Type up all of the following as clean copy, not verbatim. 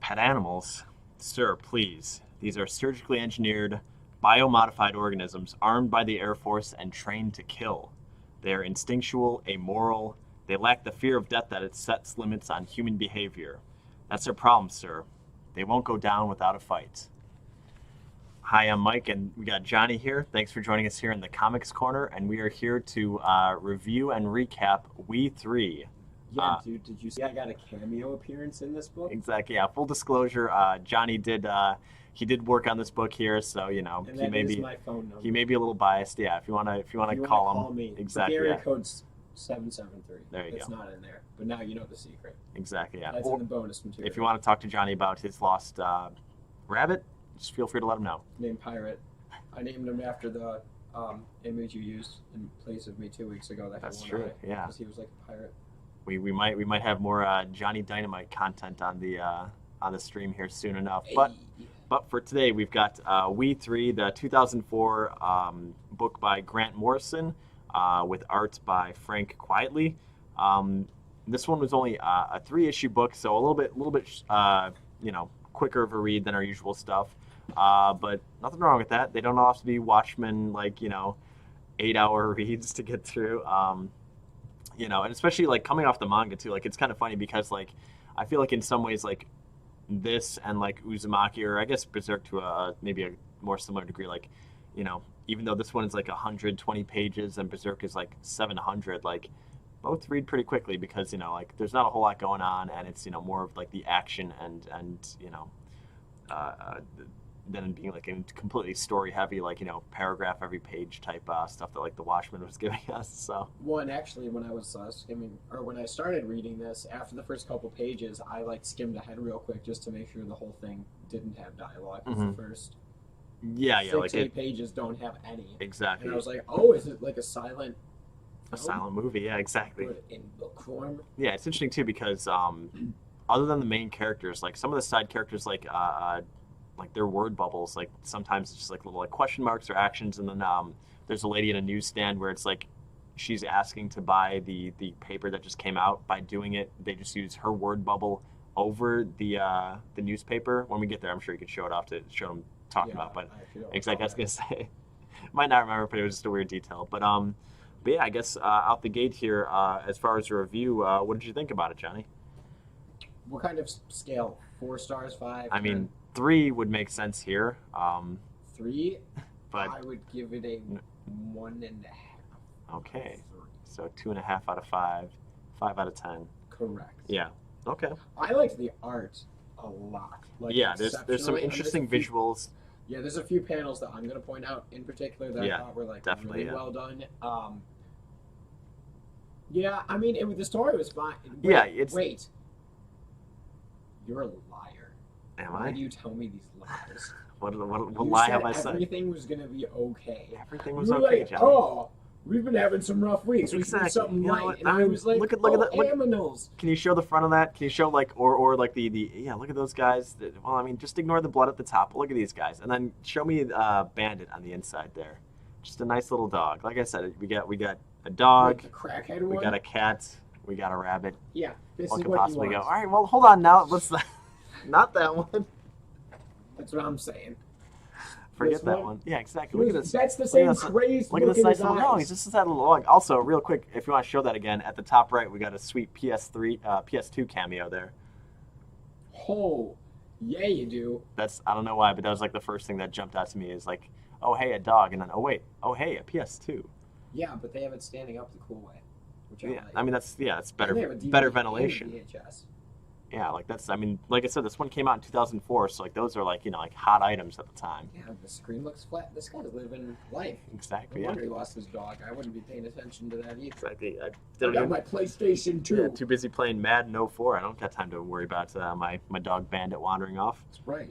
Pet animals? Sir, please. These are surgically engineered, biomodified organisms armed by the Air Force and trained to kill. They are instinctual, amoral. They lack the fear of death that it sets limits on human behavior. That's their problem, sir. They won't go down without a fight. Hi, I'm Mike, and we got Johnny here. Thanks for joining us here in the Comics Corner, and we are here to review and recap We3. Yeah, dude, did you see I got a cameo appearance in this book? Exactly, yeah. Full disclosure, Johnny did he did work on this book here, so you know and that is my phone number. He may be a little biased. Yeah, if you wanna call him, me. exactly. The area yeah. code's 773. There you go. It's not in there, but now you know the secret. Exactly, yeah. That's in the bonus material. If you want to talk to Johnny about his lost rabbit, just feel free to let him know. Named Pirate. I named him after the image you used in place of me 2 weeks ago. That's true. Yeah. Because he was like a pirate. We might have more Johnny Dynamite content on the stream here soon enough. Hey. But for today we've got We3, the 2004 book by Grant Morrison with art by Frank Quietly. This one was only a 3-issue book, so a little bit quicker of a read than our usual stuff. But nothing wrong with that. They don't all have to be Watchmen 8-hour reads to get through. And especially coming off the manga too, it's kind of funny because I feel like in some ways like this and like Uzumaki, or I guess Berserk to maybe a more similar degree, like, you know, even though this one is like 120 pages and Berserk is like 700, like both read pretty quickly because, you know, like there's not a whole lot going on, and it's, you know, more of like the action and you know, uh, uh, than being like in completely story heavy, like, you know, paragraph every page type stuff that like the Watchmen was giving us. So Well, and actually, when I was skimming, or when I started reading this, after the first couple pages, I like skimmed ahead real quick just to make sure the whole thing didn't have dialogue. Because the first yeah, six, like eight pages don't have any. exactly. And I was like, oh, is it like a silent movie? Yeah, exactly. but in book form? Yeah, it's interesting too because other than the main characters, like some of the side characters, like their word bubbles, like sometimes it's just like little like question marks or actions, and then there's a lady in a newsstand where it's like she's asking to buy the paper that just came out. By doing it, they just use her word bubble over the newspaper. When we get there, I'm sure you could show it off to show them talking about. But exactly, I was gonna say, might not remember, but it was just a weird detail. But yeah, I guess out the gate here, as far as your review, what did you think about it, Johnny? What kind of scale? 4 stars, 5? I mean, 3 would make sense here. 3? But I would give it a 1.5. Okay, so 2.5 out of 5, 5 out of 10. Correct. Yeah. Okay. I liked the art a lot. Like, yeah, there's some interesting visuals. Yeah, there's a few panels that I'm going to point out in particular that I thought were like definitely, really well done. Yeah, I mean, the story was fine. Wait. You're a liar. Am Why I? do you tell me these lies? What You lie said have I said? everything was going to be okay. Everything was You were okay, like, Johnny. oh, we've been having some rough weeks. We Exactly. should do something You know light. what? And I I mean, was like, look at that. aminals. Can you show the front of that? Can you show like or like the yeah? Look at those guys. Well, I mean, just ignore the blood at the top. Look at these guys, and then show me Bandit on the inside there. Just a nice little dog. Like I said, we got a dog. Like the crackhead We one? got a cat. We got a rabbit. Yeah, this What is could what possibly you go? want. All right, well, hold on now. Let's not that one. That's what I'm saying. Forget This that one? one. Yeah, exactly. Look at this. That's the same this. crazed Look at look this in nice his little. eyes. No, he's just that little dog. Also, real quick, if you want to show that again, at the top right, we got a sweet PS2 cameo there. Oh, yeah, you do. That's, I don't know why, but that was like the first thing that jumped out to me is like, oh hey, a dog, and then oh wait, oh hey, a PS2. Yeah, but they have it standing up the cool way. Which I Yeah, like. I mean that's it's And they have a better DVD ventilation. and VHS. Yeah, like that's, I mean, like I said, this one came out in 2004, so like those are like, you know, like hot items at the time. Yeah, the screen looks flat. This guy's living life. Exactly. No Yeah. wonder he lost his dog. I wouldn't be paying attention to that either. Exactly. I I don't got even, my PlayStation 2. yeah, too busy playing Madden 04. I don't got time to worry about my dog Bandit wandering off. That's right.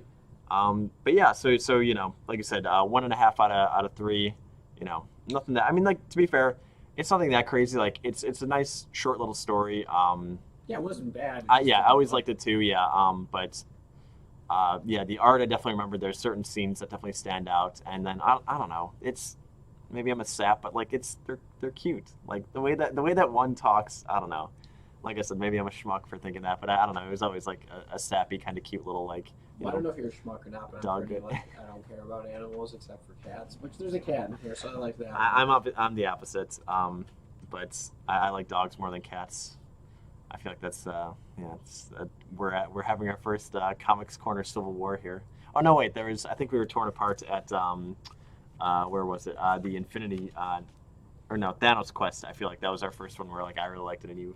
But yeah, so you know, like I said, 1.5 out of 3. You know, nothing that, I mean, like, to be fair, it's nothing that crazy. Like it's a nice short little story. Yeah, it wasn't bad. Yeah, I always liked it too. Yeah. But yeah, the art, I definitely remember. There's certain scenes that definitely stand out, and then I don't know. It's, maybe I'm a sap, but like they're cute. Like the way that one talks, I don't know. Like I said, maybe I'm a schmuck for thinking that, but I don't know. It was always like a sappy kind of cute little like. Well, I don't know if you're a schmuck or not, but dog I'm pretty, good. like, I don't care about animals except for cats. Which there's a cat in here, so I like that. I'm the opposite. But I like dogs more than cats. I feel like that's we're having our first Comics Corner Civil War here. Oh no, wait, I think we were torn apart at where was it? The Infinity or no, Thanos Quest. I feel like that was our first one where like I really liked it and you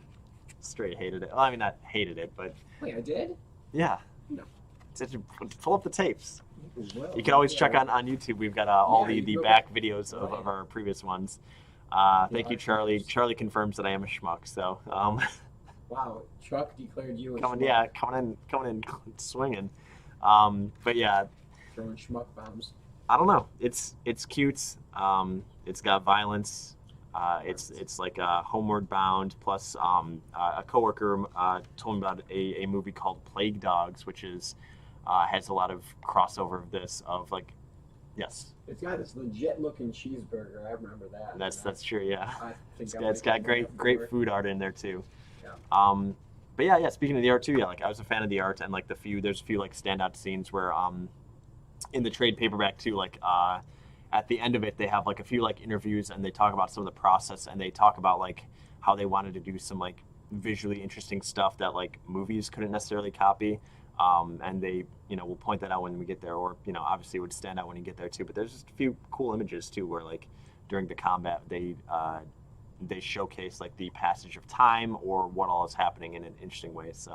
straight hated it. Well, I mean, not hated it, but Wait, I did? yeah. No. Pull up the tapes. Well, You can always yeah. check on YouTube. We've got all Yeah, you the can go back back. videos Oh, of yeah. our previous ones. Thank you, our Charlie. schmucks. Charlie confirms that I am a schmuck. So Wow, Chuck declared you a coming schmuck. in swinging. But yeah, Throwing schmuck bombs. I don't know. It's cute. It's got violence. It's like Homeward Bound. Plus, a coworker told me about a movie called Plague Dogs, which is has a lot of crossover of this. Of like, yes, It's got this legit looking cheeseburger. I remember that. that's true. Yeah, I think it's got great food art in there too. Yeah. But yeah. Speaking of the art too, yeah, like I was a fan of the art and like there's a few like standout scenes where in the trade paperback too, like at the end of it they have like a few like interviews and they talk about some of the process and they talk about like how they wanted to do some like visually interesting stuff that like movies couldn't necessarily copy. And they, will point that out when we get there, or obviously it would stand out when you get there too. But there's just a few cool images too, where like during the combat they showcase like the passage of time or what all is happening in an interesting way. It's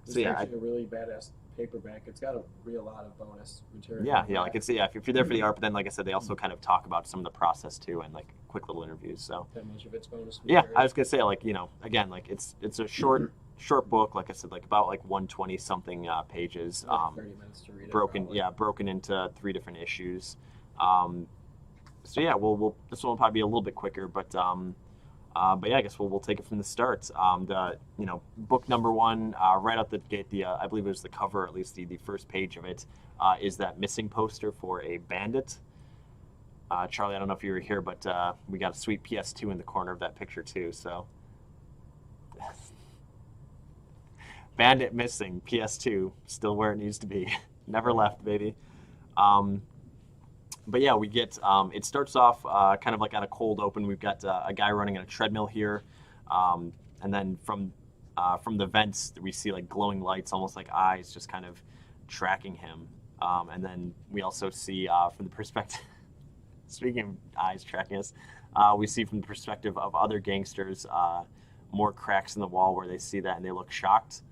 Yeah, actually a really badass paperback. It's got a real lot of bonus material. yeah, like it's if you're there for the art, but then like I said, they also kind of talk about some of the process too, and like quick little interviews. So That much of it's bonus yeah, material. I was gonna say like again like it's a short book, like I said, like about like 120 something pages. Like 30 minutes to read it. Broken probably. broken into 3 different issues. So yeah, we'll this one will probably be a little bit quicker, but yeah, I guess we'll take it from the start. Book number 1, right out the gate, I believe it was the cover, at least the first page of it, is that missing poster for a bandit. Charlie, I don't know if you were here, but we got a sweet PS2 in the corner of that picture too. So, bandit missing, PS2 still where it needs to be, never left, baby. But yeah, we get it starts off kind of like on a cold open. We've got a guy running on a treadmill here, and then from the vents we see like glowing lights, almost like eyes, just kind of tracking him. And then we also see from the perspective, speaking of eyes tracking us, we see from the perspective of other gangsters more cracks in the wall where they see that and they look shocked.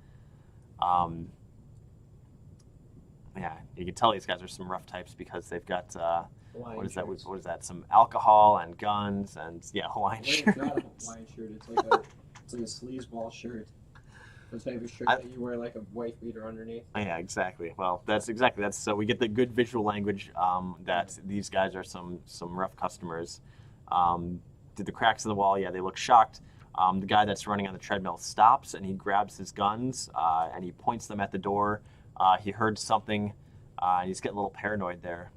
Yeah, you can tell these guys are some rough types because they've got what is that? shirts. What is that? Some alcohol and guns and Hawaiian It's shirt. not a Hawaiian shirt. It's like a sleazeball shirt. The type of shirt that you wear like a white beater underneath. Yeah, exactly. Well, that's so we get the good visual language that these guys are some rough customers. Did the cracks in the wall? Yeah, they look shocked. The guy that's running on the treadmill stops and he grabs his guns and he points them at the door. He heard something. He's getting a little paranoid there.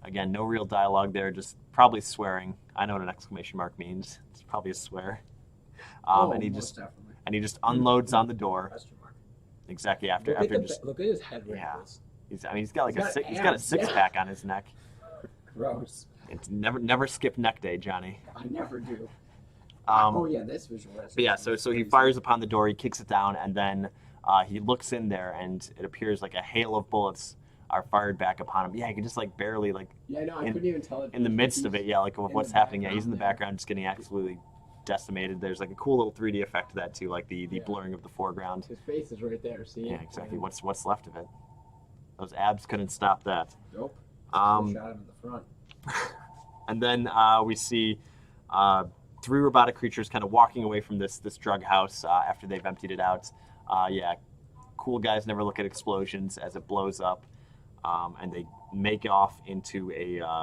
Again, no real dialogue there, just probably swearing. I know what an exclamation mark means. It's probably a swear. And he most just definitely. unloads on the door. Question mark. Exactly Look at his head Yeah. wrinkles. he's got like He's a got six abs, pack on his neck. Gross. It's never skip neck day, Johnny. I never do. Um, yeah, this visual. But yeah, so he fires upon the door, he kicks it down, and then he looks in there, and it appears like a hail of bullets are fired back upon him. Yeah, you can just like barely like Yeah, no, I couldn't even tell it. in the midst of it. Yeah, like what's the happening. Yeah, he's in the background background, just getting absolutely decimated. There's like a cool little 3D effect to that too, like the Yeah. blurring of the foreground. His face is right there. See? Yeah, exactly. What's left of it? Those abs couldn't stop that. Nope. Um, Shot him in the front. And then we see 3 robotic creatures kind of walking away from this drug house after they've emptied it out. Yeah, cool guys never look at explosions as it blows up, and they make off into a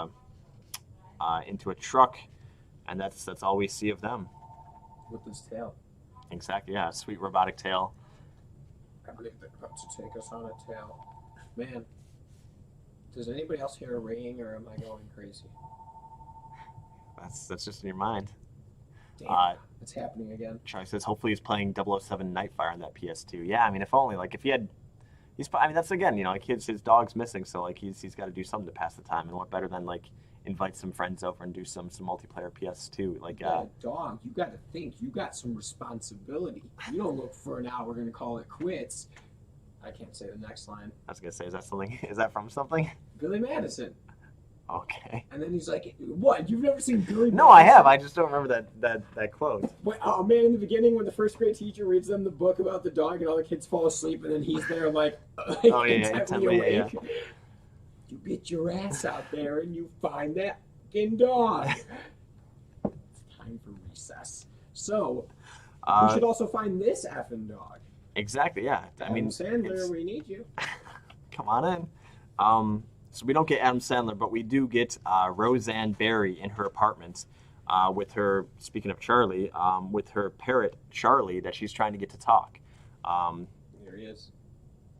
truck, and that's all we see of them. With his tail. Exactly. Yeah, sweet robotic tail. I believe they're about to take us on a tail. Man, does anybody else hear a ringing, or am I going crazy? That's just in your mind. Damn, it's happening again. Charlie says hopefully he's playing 007 Nightfire on that PS2. Yeah, I mean if only, like if he had, I mean that's again, like his dog's missing, so like he's got to do something to pass the time, and what better than like invite some friends over and do some multiplayer PS2. Like You got a dog. You got to think. You got some responsibility. You don't look for an hour. We're gonna call it quits. I can't say the next line. I was gonna say, is that something? Is that from something? Billy Madison. Okay. And then he's like, "What? You've never seen Billy?" No, I have. I just don't remember that quote. Wait, oh man! In the beginning, when the first grade teacher reads them the book about the dog, and all the kids fall asleep, and then he's there like Oh, yeah, intently intently, awake. You get your ass out there and you find that fucking dog. It's time for recess. So we should also find this effing dog. Exactly. Yeah. I mean, Sandler, we need you. come on in. So we don't get Adam Sandler, but we do get Roseanne Barry in her apartment with her, speaking of Charlie, with her parrot, Charlie, that she's trying to get to talk. There he is.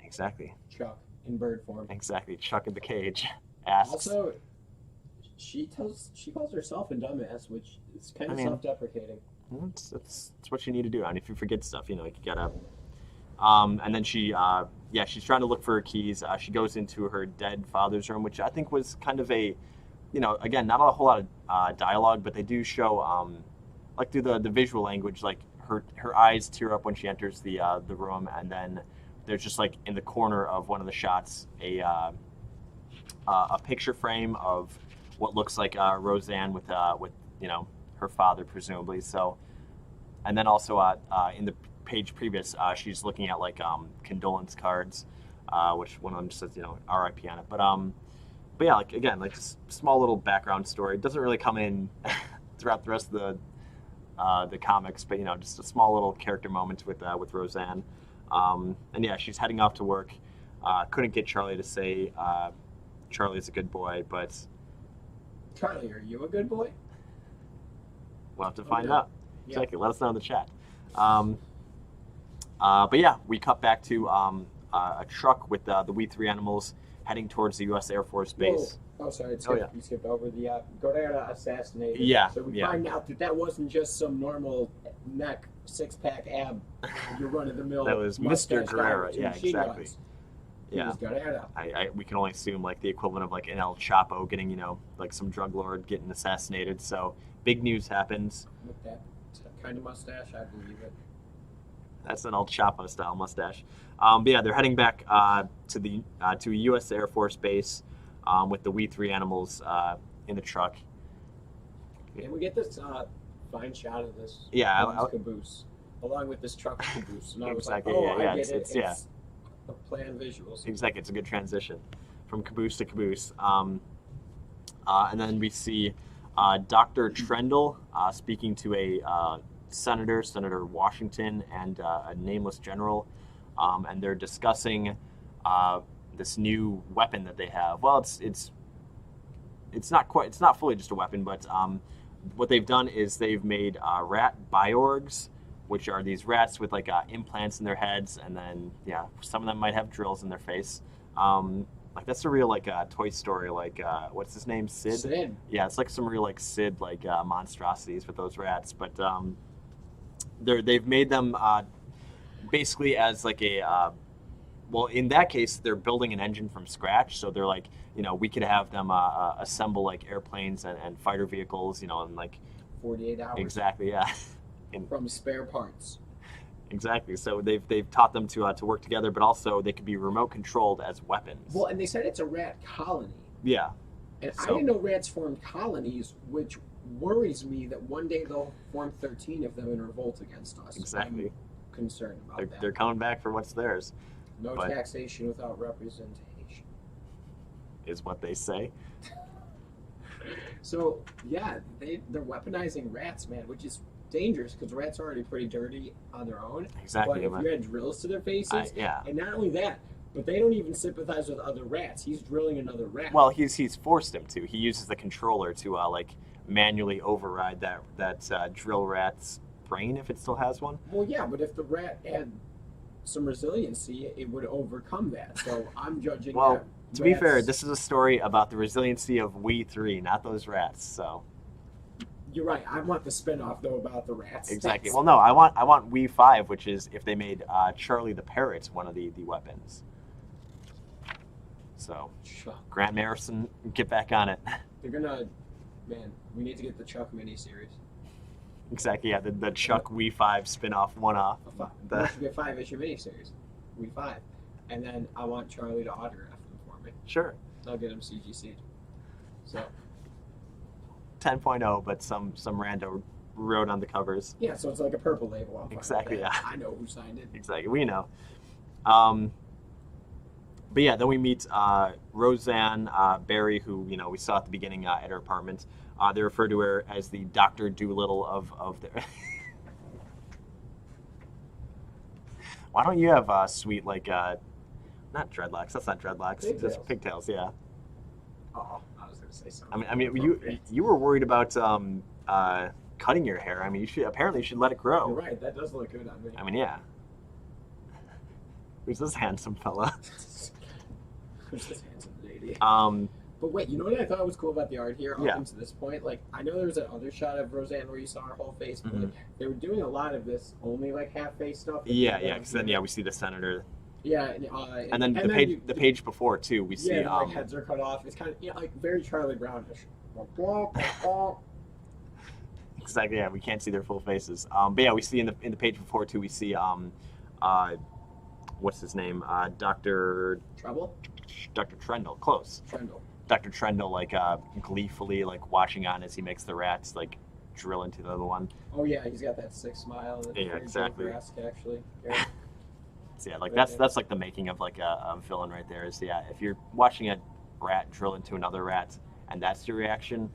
Exactly. Chuck, in bird form. Exactly. Chuck in the cage asks. Also, she calls herself a dumbass, which is kind of I mean, self-deprecating. It's what you need to do. And if you forget stuff, you gotta. And then she's trying to look for her keys. She goes into her dead father's room, which I think was kind of a, again, not a whole lot of dialogue, but they do show, like through the visual language, like her eyes tear up when she enters the room, and then there's just like in the corner of one of the shots a picture frame of what looks like Roseanne with her father presumably. So, and then also in the page previous, she's looking at like condolence cards, which one of them just says R.I.P. on it. But yeah, like again, like just small little background story. It doesn't really come in throughout the rest of the comics, but just a small little character moment with Roseanne. And yeah, she's heading off to work. Couldn't get Charlie to say Charlie's a good boy, but Charlie, are you a good boy? We'll have to find out. Yeah. Exactly. Let us know in the chat. But yeah, we cut back to a truck with the We3 animals heading towards the U.S. Air Force Base. Whoa. Oh, sorry. Yeah. You skipped over the Godera assassinated. Yeah. So we yeah. find out that wasn't just some normal neck six-pack ab. You're run-of-the-mill. That was Mr. Guerrero. Yeah, exactly. Yeah. Guerrero. We can only assume like the equivalent of like an El Chapo getting, like some drug lord getting assassinated. So big news happens. With that kind of mustache, I believe it. That's an El Chapo style mustache. But yeah, they're heading back to a U.S. Air Force base with the We3 animals in the truck. And we get this fine shot of this caboose, along with this truck caboose. And I was exactly. like, yeah, I get it's a planned visuals. Exactly, it's a good transition from caboose to caboose. And then we see Dr. Trendle speaking to a Senator Washington, and a nameless general, and they're discussing this new weapon that they have. Well, it's not fully just a weapon, but what they've done is they've made rat biorgs, which are these rats with like implants in their heads, and then some of them might have drills in their face. Like that's a real like Toy Story, like what's his name, Sid? Sid. Yeah, it's like some real like Sid like monstrosities with those rats, but they've made them basically as like a well, in that case they're building an engine from scratch, so they're like we could have them assemble like airplanes and fighter vehicles, in like 48 hours. Exactly, yeah. From spare parts. Exactly. So they've taught them to work together, but also they could be remote controlled as weapons. Well, and they said it's a rat colony. Yeah. And I didn't know rats formed colonies, which worries me that one day they'll form 13 of them in revolt against us. Exactly. I'm concerned about that. They're coming back for what's theirs. No taxation without representation. Is what they say. So, yeah, they're weaponizing rats, man, which is dangerous because rats are already pretty dirty on their own. Exactly. But if you had drills to their faces, yeah. And not only that, but they don't even sympathize with other rats. He's drilling another rat. Well, he's forced him to. He uses the controller to like manually override that drill rat's brain if it still has one. Well, yeah, but if the rat had some resiliency, it would overcome that. So I'm judging. Well, to be fair, this is a story about the resiliency of We3, not those rats. So. You're right. I want the spinoff though about the rats. Exactly. Well, no, I want We5, which is if they made Charlie the Parrot one of the weapons. So, Grant Morrison, get back on it. They're gonna, man. We need to get the Chuck miniseries. Exactly. Yeah, the Chuck We5 spinoff one-off. That should be a 5-issue miniseries. We5, and then I want Charlie to autograph them for me. Sure. I'll get him CGC'd. So. 10.0, but some rando wrote on the covers. Yeah, so it's like a purple label. Exactly, yeah. I know who signed it. Exactly, we know. But yeah, then we meet Roseanne Barry, who we saw at the beginning at her apartment. They refer to her as the Dr. Doolittle of their... Why don't you have sweet, like, not dreadlocks, that's not dreadlocks, Pigtails. Just pigtails, yeah. Oh, I was going to say something. I mean, you were worried about cutting your hair. I mean, you should let it grow. You're right, that does look good on me. I mean, yeah. Who's this handsome fella? Who's this handsome lady? But wait, you know what I thought was cool about the art here up until this point? Like, I know there was that other shot of Roseanne where you saw her whole face, but like, they were doing a lot of this only like half-face stuff. Yeah, because then we see the senator. Yeah, and then the page before too, we see like heads are cut off. It's kind of like very Charlie Brownish. exactly. Yeah, we can't see their full faces. But yeah, we see in the page before too. We see what's his name? Trouble? Dr. Trendle. Close. Trendle. Dr. Trendle like gleefully like watching on as he makes the rats like drill into the other one. Oh yeah, he's got that sick smile. That's Yeah, exactly. Joker-esque, actually. Yeah. So yeah, like that's like the making of like a villain right there. Is yeah, if you're watching a rat drill into another rat and that's your reaction,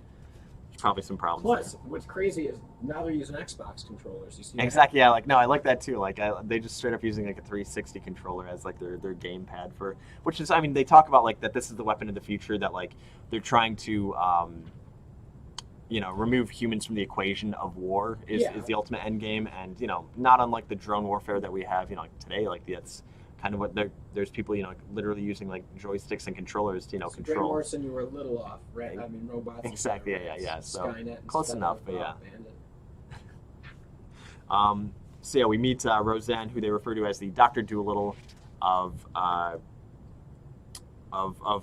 there's probably some problems. Plus, what's crazy is now they're using Xbox controllers. You see that? Exactly. Yeah. Like no, I like that too. Like they just straight up using like a 360 controller as like their gamepad for, which is I mean they talk about like that this is the weapon of the future that like they're trying to remove humans from the equation of war is the ultimate end game, and not unlike the drone warfare that we have like today, like that's kind of what there's people literally using like joysticks and controllers to control. Way worse than you were a little off, right? I mean robots. Exactly. Yeah. So Skynet close enough, but yeah. Bandit. So yeah, we meet Roseanne, who they refer to as the Dr. Doolittle of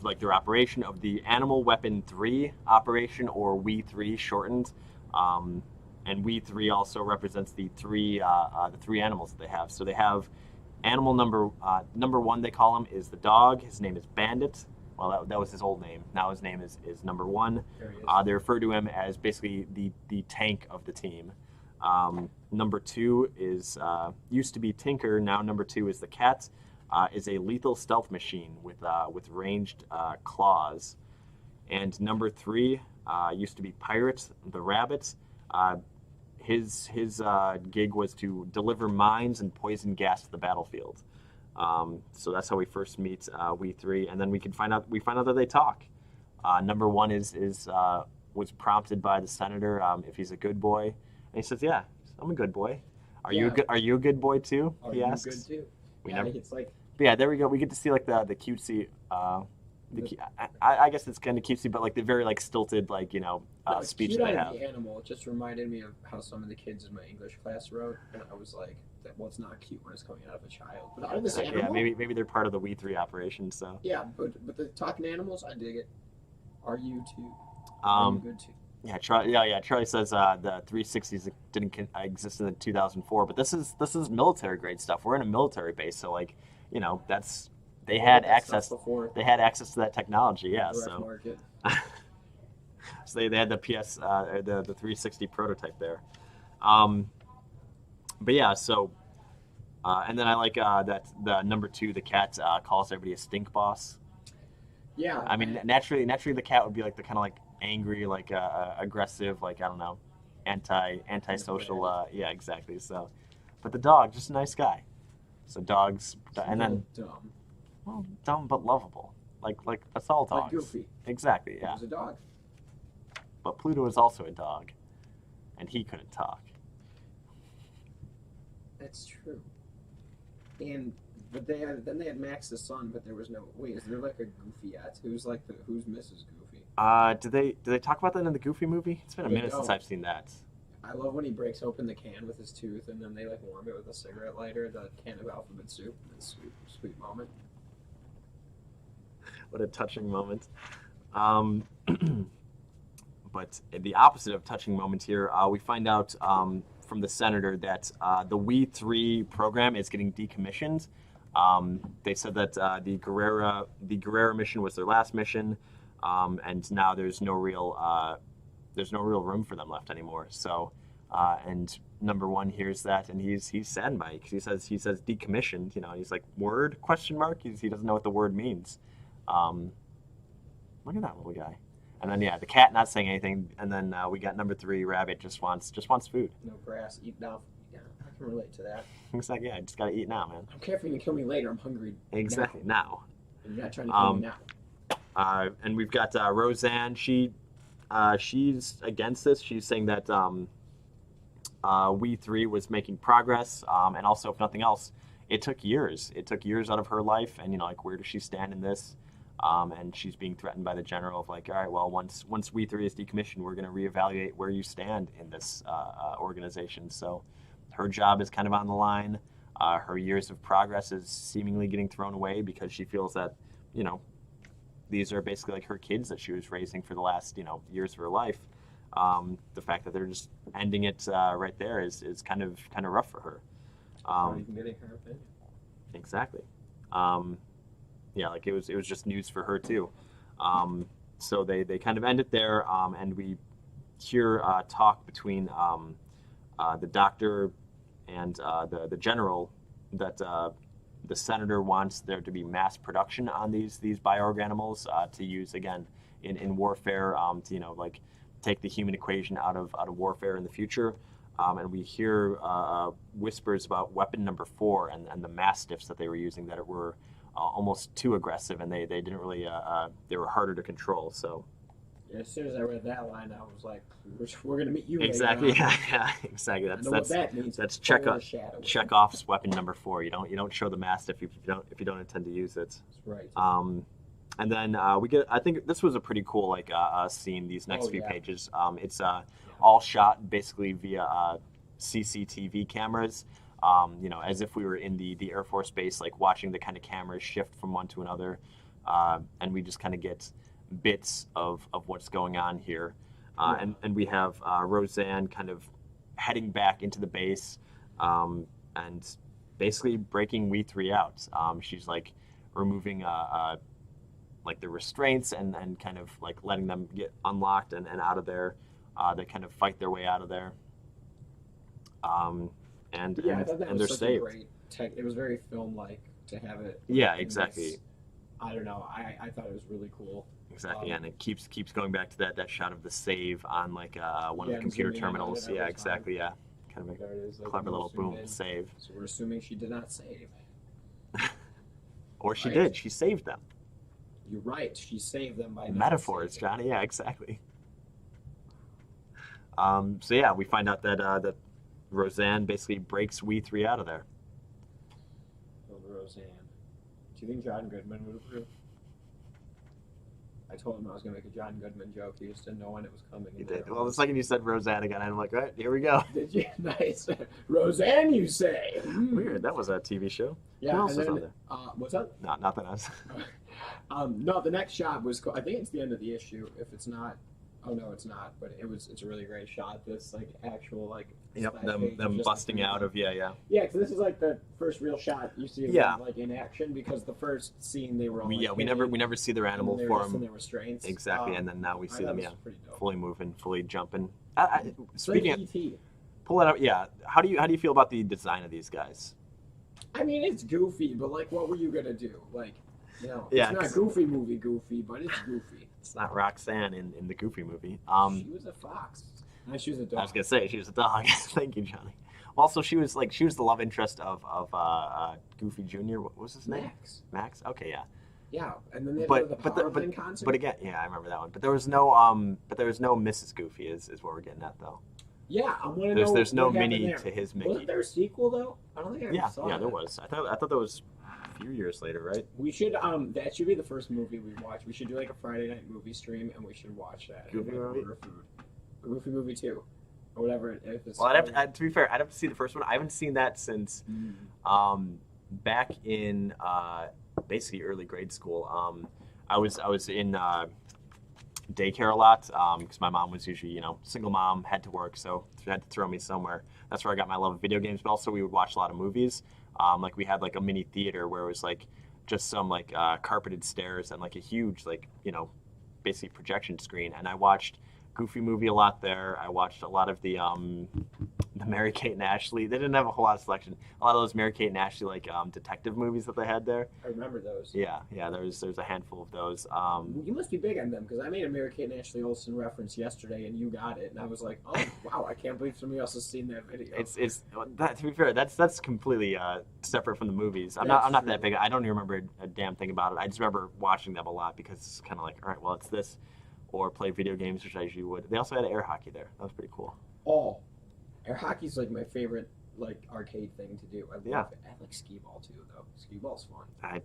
like their operation of the Animal Weapon 3 operation, or We3 shortened, and We3 also represents the three animals that they have. So they have animal number one, they call him, is the dog. His name is Bandit. Well, that was his old name. Now his name is number one. They refer to him as basically the tank of the team. Number two is used to be Tinker. Now number two is the cat. Is a lethal stealth machine with ranged claws. And number three used to be Pirate, the rabbit. His gig was to deliver mines and poison gas to the battlefield. So that's how we first meet We3, and then we find out that they talk. Number one was prompted by the senator if he's a good boy, and he says, "Yeah, I'm a good boy. Are you a good boy too?" He asks. Good too? It's like. But yeah, there we go. We get to see like the cutesy. I guess it's kind of cutesy, but like the very like stilted speech they have. The animal. It just reminded me of how some of the kids in my English class wrote, and I was like, "Well, it's not cute when it's coming out of a child." But out of this animal, yeah, maybe they're part of the We3 operation. So yeah, but the talking animals, I dig it. Are you too? Are you good too? Yeah, Charlie says the 360s didn't exist in 2004, but this is military grade stuff. We're in a military base, so like. They had access to that technology, yeah. So they had the the 360 prototype there. But yeah, so and then I like that the number two, the cat, calls everybody a stink boss. Yeah. I mean, naturally the cat would be like the kind of like angry, like aggressive, like I don't know, anti-social. Yeah, exactly. So, but the dog, just a nice guy. So dogs, and then dumb. Well, dumb but lovable. Like that's all dogs. Like Goofy. Exactly. Yeah. He was a dog. But Pluto is also a dog, and he couldn't talk. That's true. But they had Max the son, but there was no. Wait, is there like a Goofy yet? Who's Mrs. Goofy? Did they talk about that in the Goofy movie? It's been a minute since I've seen that. I love when he breaks open the can with his tooth, and then they like warm it with a cigarette lighter, the can of alphabet soup. It's a sweet moment. What a touching moment. But the opposite of touching moment here, we find out from the senator that the We3 program is getting decommissioned. They said that the Guerrera mission was their last mission, and now there's no real room for them left anymore. So, and number one hears that, and he's saddened by it because he says decommissioned. He's like, word ? He doesn't know what the word means. Look at that little guy. And then yeah, the cat not saying anything, and then we got number three, rabbit just wants food. No grass, eat now. Yeah, I can relate to that. It's like, yeah, I just gotta eat now, man. I don't care if you can kill me later. I'm hungry. Exactly now. And you're not trying to kill me now. And we've got Roseanne. She's against this. She's saying that We3 was making progress, and also, if nothing else, it took years. It took years out of her life, and like, where does she stand in this? And she's being threatened by the general of like, all right, well, once We3 is decommissioned, we're going to reevaluate where you stand in this organization. So her job is kind of on the line. Her years of progress is seemingly getting thrown away because she feels that, these are basically like her kids that she was raising for the last, years of her life. The fact that they're just ending it right there is kind of rough for her. Not even getting her opinion. Exactly. Yeah, like it was just news for her too. So they kind of end it there, and we hear talk between the doctor and the general that the senator wants there to be mass production on these bioorganisms to use again in warfare, to like take the human equation out of warfare in the future. And we hear whispers about weapon number 4 and the mastiffs that they were using that were almost too aggressive, and they didn't really they were harder to control. So as soon as I read that line, I was like, "We're gonna meet you." Exactly. Yeah, exactly. I know what that means. That's Chekhov's weapon number 4. You don't show the mastiff if you don't intend to use it. That's right. And then we get. I think this was a pretty cool scene. These next few pages. It's all shot basically via CCTV cameras. As if we were in the Air Force Base, like watching the kind of cameras shift from one to another, and we just kind of get bits of what's going on here. And we have Roseanne kind of heading back into the base, and basically breaking We3 out. She's like removing like the restraints and kind of like letting them get unlocked and out of there. They kind of fight their way out of there. And I thought that and was they're such saved. a great it was very film-like to have it. Yeah, exactly. This, I don't know. I thought it was really cool. Exactly, and it keeps going back to that shot of the save on like one of the computer terminals. Yeah, exactly. Yeah, kind of a clever little boom save. So we're assuming she did not save. Or she did. She saved them. You're right. She saved them by metaphors, Johnny. Yeah, exactly. So yeah, we find out that that Roseanne basically breaks We3 out of there. Oh, Roseanne. Do you think John Goodman would approve? I told him I was going to make a John Goodman joke. He just didn't know when it was coming. You did. Well, the second you said Roseanne again, I'm like, all right, here we go. Did you? Nice. Roseanne, you say? Weird. That was a TV show. Yeah. Who else was on there? What's up? No, nothing else. No, the next shot was cool. I think it's the end of the issue. If it's not, oh no, it's not. But it's a really great shot. This like actual like. Yep, them busting out of Yeah, because this is like the first real shot you see of them, like in action. Because the first scene they were all we never see their animal form. In their restraints. Exactly, and then now we see them fully moving, fully jumping. Speaking of pull that out. Yeah, how do you feel about the design of these guys? I mean, it's goofy, but like, what were you gonna do? Like, it's not Goofy movie goofy, but it's goofy. It's not Roxanne in the Goofy movie. She was a fox. No, she was a dog. I was gonna say she was a dog. Thank you, Johnny. Also, she was the love interest of Goofy Jr. What was his name? Max. Okay, yeah. Yeah, and then they had the Powerline concert. But again, yeah, I remember that one. But there was no Mrs. Goofy is what we're getting at though. Yeah, I want to know. There's no Minnie to his Mickey. Wasn't there a sequel though? I don't think I ever saw that. Yeah, there was. I thought that was a few years later, right? We should that should be the first movie we watch. We should do like a Friday night movie stream, and we should watch that. Goofy movie. Goofy movie 2, or whatever. If it's well, to be fair, I'd have to see the first one. I haven't seen that since back in basically early grade school. I was in daycare a lot because my mom was usually single mom, had to work, so she had to throw me somewhere. That's where I got my love of video games. But also we would watch a lot of movies. Like we had like a mini theater where it was like just some like carpeted stairs and like a huge basically projection screen, and I watched Goofy movie a lot there. I watched a lot of the Mary-Kate and Ashley. They didn't have a whole lot of selection. A lot of those Mary-Kate and Ashley like detective movies that they had there. I remember those. Yeah. There's a handful of those. You must be big on them because I made a Mary-Kate and Ashley Olsen reference yesterday, and you got it, and I was like, oh wow, I can't believe somebody else has seen that video. It's that, to be fair, that's completely separate from the movies. I'm not that big. I don't even remember a damn thing about it. I just remember watching them a lot because it's kind of like, all right, well, it's this. Or play video games, which I usually would. They also had air hockey there. That was pretty cool. Oh, air hockey's like my favorite arcade thing to do. I love it. I like skee ball too, though. Skee ball's fun.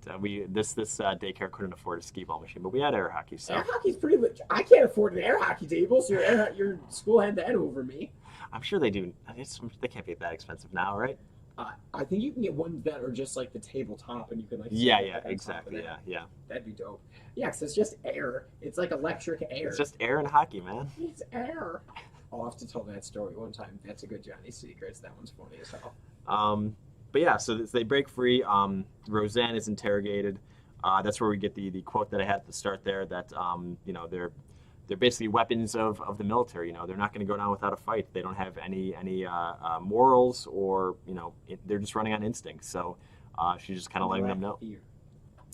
This daycare couldn't afford a skee ball machine, but we had air hockey. So air hockey's pretty legit. I can't afford an air hockey table, so your school had that over me. I'm sure they do. They can't be that expensive now, right? I think you can get ones that are just like the tabletop, and you can like. Yeah, stand yeah, up on top of exactly. that. Yeah. That'd be dope. Yeah, 'cause it's just air. It's like electric air. It's just air and hockey, man. It's air. I'll have to tell that story one time. That's a good Johnny Secrets. That one's funny as hell. But yeah, so they break free. Roseanne is interrogated. That's where we get the quote that I had at the start there. That you know, they're basically weapons of the military. You know, they're not going to go down without a fight. They don't have any morals, or you know, they're just running on instinct. So she's just kind of letting them know. Fear.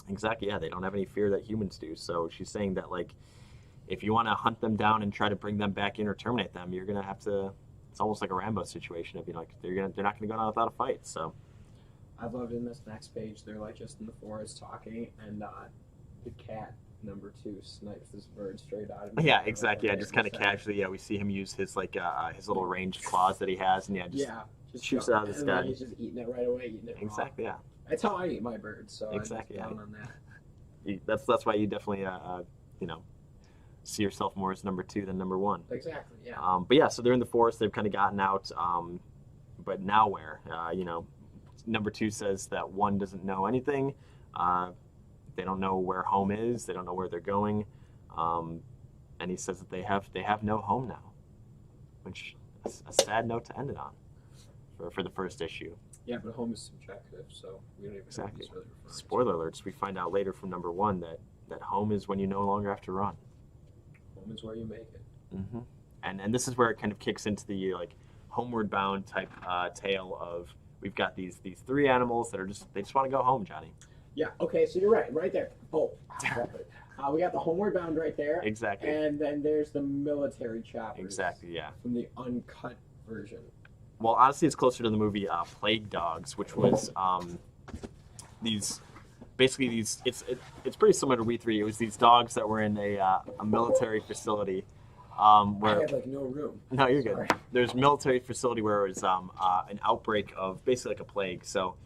Exactly. Yeah, they don't have any fear that humans do. So she's saying that, like, if you want to hunt them down and try to bring them back in or terminate them, you're gonna have to. It's almost like a Rambo situation of, you know, like they're not gonna go down without a fight. So I loved in this next page. They're like just in the forest talking, and the cat number 2 snipes this bird straight out of. yeah, exactly. Yeah, just kind of casually. Yeah, we see him use his like his little ranged claws that he has, and just shoots it out of the sky. He's just eating it right away. Eating it exactly. raw. Yeah. That's how I eat my birds. So exactly. I'm yeah. on that. That's why you definitely you know, see yourself more as number 2 than number 1. Exactly. Yeah. But yeah, so they're in the forest. They've kind of gotten out. But now where? You know, number 2 says that 1 doesn't know anything. They don't know where home is. They don't know where they're going. And he says that they have no home now, which is a sad note to end it on for the first issue. Yeah, but home is subjective, so we don't even know what he's really referring to. Spoiler alerts, we find out later from number 1 that home is when you no longer have to run. Home is where you make it. Mm-hmm. And this is where it kind of kicks into the like homeward bound type tale of, we've got these 3 animals that are they just want to go home, Johnny. Yeah, okay, so you're right there. Oh, we got the homeward bound right there. Exactly. And then there's the military choppers. Exactly, yeah. From the uncut version. Well, honestly, it's closer to the movie Plague Dogs, which was it's pretty similar to We3. It was these dogs that were in a military facility. Where I had like no room. No, you're good. Sorry. There's a military facility where it was an outbreak of basically like a plague. So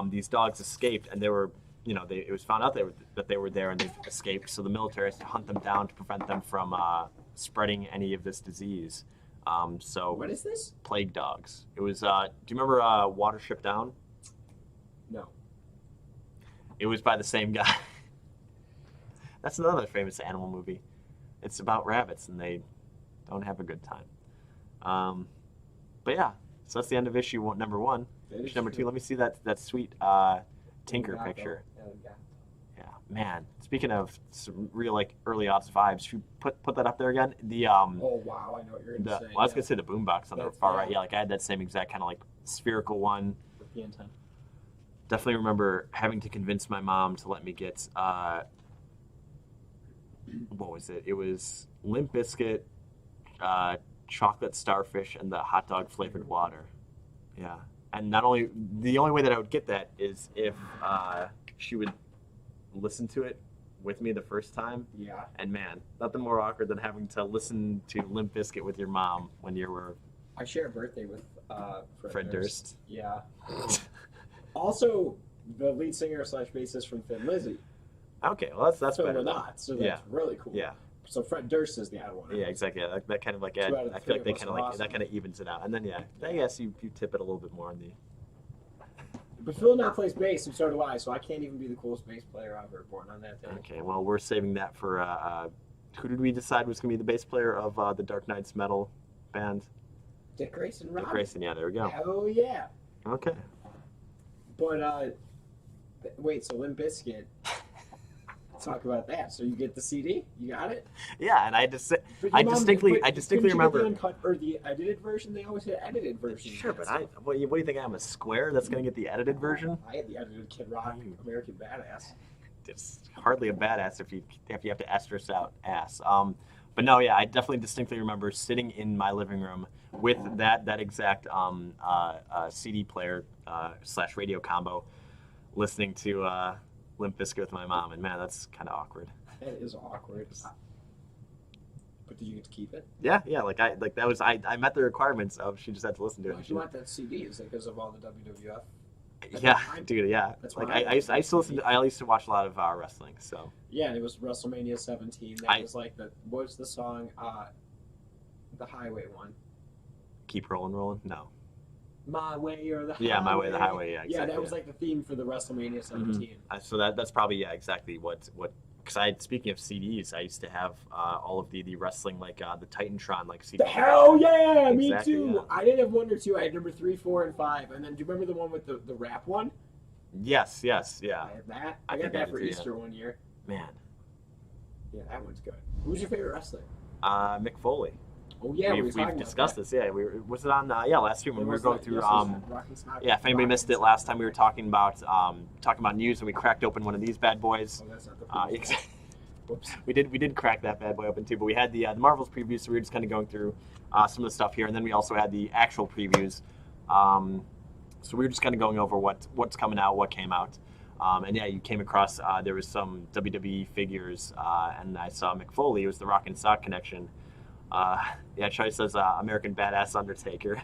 these dogs escaped, and they were, you know, it was found out that they were there and they escaped. So the military has to hunt them down to prevent them from spreading any of this disease. So what is this? Plague Dogs. It was. Do you remember Watership Down? No. It was by the same guy. That's another famous animal movie. It's about rabbits and they don't have a good time. But yeah, so that's the end of issue number 1. Issue number 2. Let me see that sweet Tinker picture. Yeah, man. Speaking of some real like early aughts vibes, should you put that up there again? The oh wow, I know what you're gonna say. Well, I was gonna say the boombox on the far right. Yeah, like I had that same exact kind of like spherical one. With the antenna. Definitely remember having to convince my mom to let me get what was it? It was Limp Bizkit, chocolate starfish, and the hot dog flavored water. Yeah, and the only way that I would get that is if she would listen to it with me the first time. Yeah. And man, nothing more awkward than having to listen to Limp Bizkit with your mom when you were. I share a birthday with Fred Durst. Yeah. Also, the lead singer / bassist from Thin Lizzy. Okay, well that's so better. We're not, so that's really cool. Yeah. So Fred Durst is the odd one. Yeah, exactly. Yeah, that kind of like I feel like they kind of like that kind of evens it out, and then I guess you tip it a little bit more on the. But Phil now plays bass, and so do I. So I can't even be the coolest bass player ever born on that day. Okay, well we're saving that for who did we decide was going to be the bass player of the Dark Knight's metal band? Dick Grayson. Dick Grayson. Yeah, there we go. Hell yeah. Okay. But wait, so Limp Bizkit. Talk about that. So you get the CD, you got it. Yeah, and I distinctly remember the uncut or the edited version. They always had edited versions. Sure, but what do you think? I'm a square that's going to get the edited version? I had the edited Kid Rock, American Badass. It's hardly a badass if you have to asterisk out ass. But no, yeah, I definitely distinctly remember sitting in my living room with that exact CD player / radio combo, listening to Limp Bizkit with my mom, and man, that's kind of awkward. That is awkward. But did you get to keep it? Yeah, I met the requirements of she just had to listen to it. Why'd you want that CD? Is it because of all the WWF? Yeah, dude, yeah. That's like I used to watch a lot of wrestling, so. Yeah, and it was WrestleMania 17. That was like what was the song? The Highway one. Keep rolling. No. My Way or the Yeah, Highway. My Way or the Highway. Yeah, Yeah, exactly. that was like the theme for the WrestleMania 17. So that's probably exactly what. Because speaking of CDs, I used to have all of the wrestling like the Titantron like CD. The hell yeah, Exactly, me too. yeah. I didn't have 1 or 2. I had number 3, 4, and 5. And then do you remember the one with the rap one? Yes, yeah. I had that. I I got think I that did for too, Easter one year. Man, Yeah, that one's good. Who's your favorite wrestler? Mick Foley. Oh yeah, we've discussed this. Yeah, was it on last year when we were going through yeah, if anybody missed it last time, we were talking about news, and we cracked open one of these bad boys. Oh, that's not the Whoops. We did crack that bad boy open too, but we had the Marvels preview, so we were just kind of going through some of the stuff here, and then we also had the actual previews. So we were just kind of going over what's coming out, what came out. And yeah, you came across there was some WWE figures, and I saw Mick Foley. It was the Rock and Sock connection. Yeah, Charlie says American Badass Undertaker.